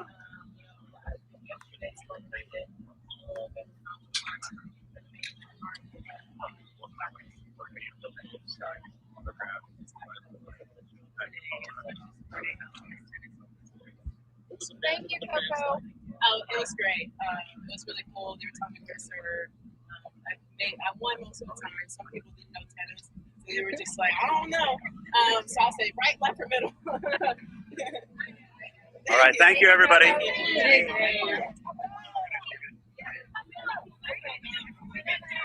Yesterday, celebrated a little bit. Thank you, Coco. Oh, it was great. It was really cool. They were talking to her. I won most of the time. Some people didn't know tennis. So they were just like, I don't know. So I'll say right, left, or middle. All right. Thank you, everybody.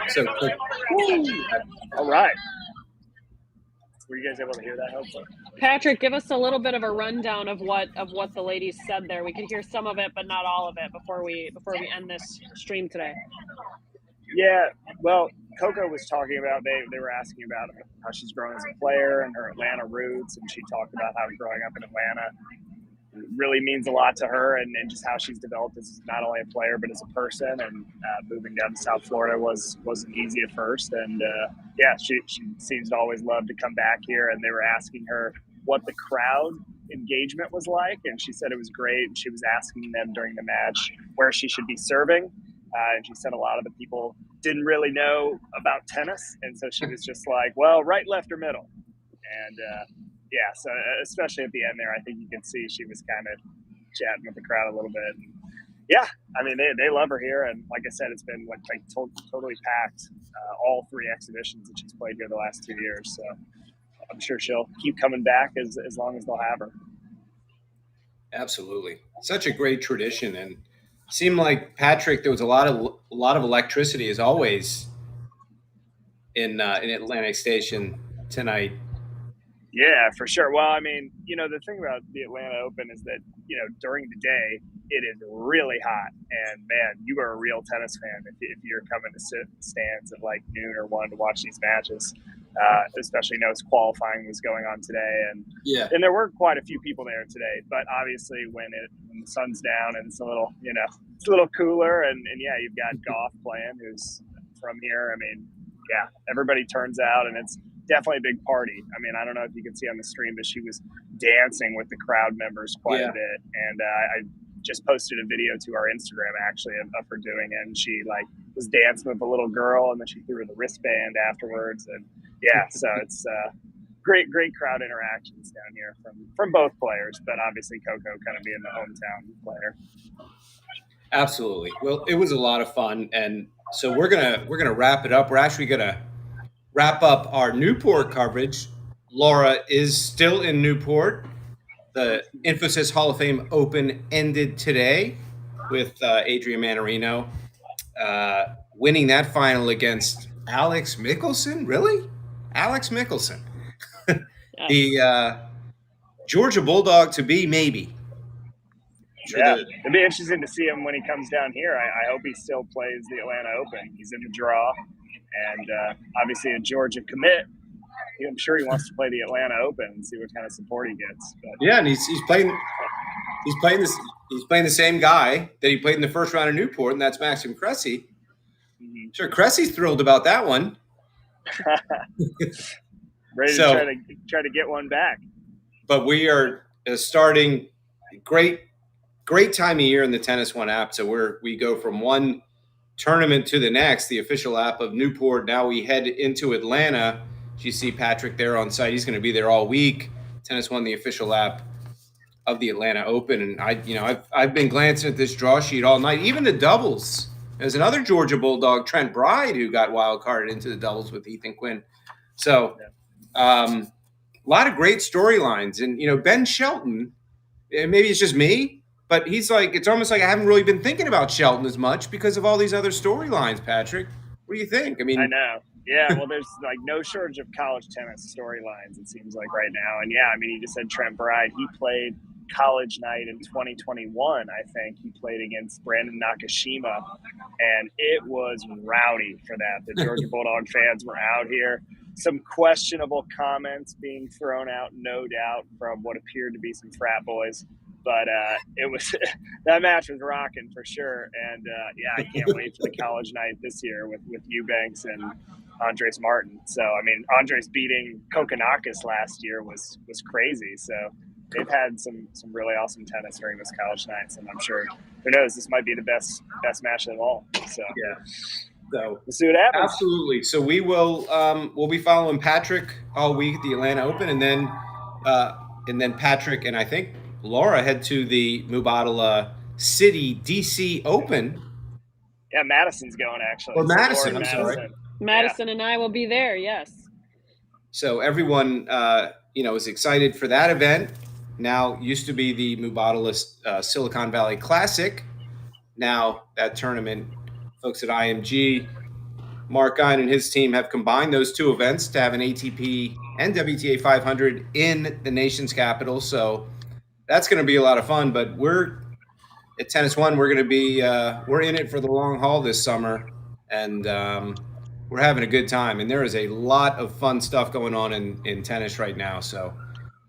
So quick. All right. Were you guys able to hear that, hopefully? Patrick, give us a little bit of a rundown of what the ladies said there. We could hear some of it, but not all of it before we end this stream today. Yeah, well, Coco was talking about, they were asking about how she's grown as a player and her Atlanta roots, and she talked about how growing up in Atlanta really means a lot to her, and just how she's developed as not only a player but as a person. And moving down to South Florida wasn't easy at first, and she seems to always love to come back here. And they were asking her what the crowd engagement was like, and she said it was great. She was asking them during the match where she should be serving, and she said a lot of the people didn't really know about tennis, and so she was just like, well, right, left, or middle. And yeah, so especially at the end there, I think you can see she was kind of chatting with the crowd a little bit. And yeah, I mean, they love her here, and like I said, it's been like totally packed all 3 exhibitions that she's played here the last 2 years. So I'm sure she'll keep coming back as long as they'll have her. Absolutely, such a great tradition, and seemed like Patrick. There was a lot of electricity as always in Atlantic Station tonight. Yeah, for sure. Well, I mean, you know, the thing about the Atlanta Open is that, you know, during the day, it is really hot. And, man, you are a real tennis fan if you're coming to sit in the stands at, like, noon or 1 to watch these matches, especially, you know, as qualifying was going on today. And there were quite a few people there today. But, obviously, when the sun's down and it's a little, you know, it's a little cooler. And yeah, you've got Gauff playing, who's from here. I mean, yeah, everybody turns out, and it's definitely a big party. I mean, I don't know if you can see on the stream, but she was dancing with the crowd members quite a bit. And I just posted a video to our Instagram actually of her doing it. And she like was dancing with a little girl, and then she threw her the wristband afterwards. And yeah, so it's great crowd interactions down here from both players, but obviously Coco kind of being the hometown player. Absolutely. Well, it was a lot of fun, and so we're gonna wrap it up. We're actually gonna wrap up our Newport coverage. Laura is still in Newport. The Infosys Hall of Fame Open ended today with Adrian Manarino winning that final against Alex Mickelson. Really? Alex Mickelson. The Georgia Bulldog to be, maybe. Yeah, it'd be interesting to see him when he comes down here. I hope he still plays the Atlanta Open. He's in the draw, and obviously a Georgia commit. I'm sure he wants to play the Atlanta Open and see what kind of support he gets. But. Yeah, and he's playing the same guy that he played in the first round of Newport, and that's Maxim Cressy. Mm-hmm. Sure, Cressy's thrilled about that one. Ready to try to get one back. But we are starting great time of year in the TennisONE app. So we go from one tournament to the next, the official app of Newport. Now we head into Atlanta. You see Patrick there on site. He's going to be there all week. TennisONE, the official app of the Atlanta Open. And I've been glancing at this draw sheet all night. Even the doubles. There's another Georgia Bulldog, Trent Bride, who got wild carded into the doubles with Ethan Quinn. So a lot of great storylines. And, Ben Shelton, maybe it's just me, but he's like, it's almost like I haven't really been thinking about Shelton as much because of all these other storylines, Patrick. What do you think? I mean, I know. Yeah, well, there's like no shortage of college tennis storylines, it seems like right now. And yeah, I mean, you just said Trent Bride. He played college night in 2021, I think. He played against Brandon Nakashima, and it was rowdy for that. The Georgia Bulldog fans were out here. Some questionable comments being thrown out, no doubt, from what appeared to be some frat boys. But it was that match was rocking for sure. And yeah, I can't wait for the college night this year with Eubanks and Andres Martin. So, I mean, Andres beating Kokonakis last year was crazy. So they've had some really awesome tennis during this college nights, and I'm sure, who knows, this might be the best match of them all. So yeah, so we'll see what happens. Absolutely. So we will we'll be following Patrick all week at the Atlanta Open, and then Patrick and I think Laura head to the Mubadala City DC Open. Yeah, Madison's going actually. Or Madison, I'm sorry. Madison and I will be there, yes. So everyone, is excited for that event. Now, used to be the Mubadala Silicon Valley Classic. Now that tournament, folks at IMG, Mark Gein and his team have combined those two events to have an ATP and WTA 500 in the nation's capital. So that's going to be a lot of fun. But we're at TennisONE. We're going to be we're in it for the long haul this summer, and we're having a good time. And there is a lot of fun stuff going on in tennis right now. So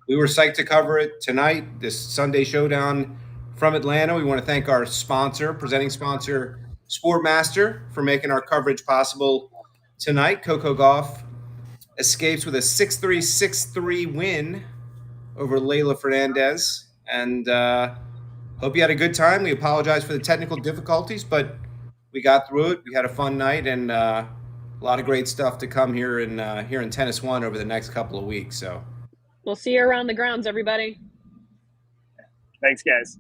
we were psyched to cover it tonight, this Sunday Showdown from Atlanta. We want to thank our presenting sponsor, SportMaster, for making our coverage possible tonight. Coco Gauff escapes with a 6-3, 6-3 win over Leylah Fernandez. And hope you had a good time. We apologize for the technical difficulties, but we got through it. We had a fun night, and a lot of great stuff to come here in TennisONE over the next couple of weeks. So We'll see you around the grounds, everybody. Thanks, guys.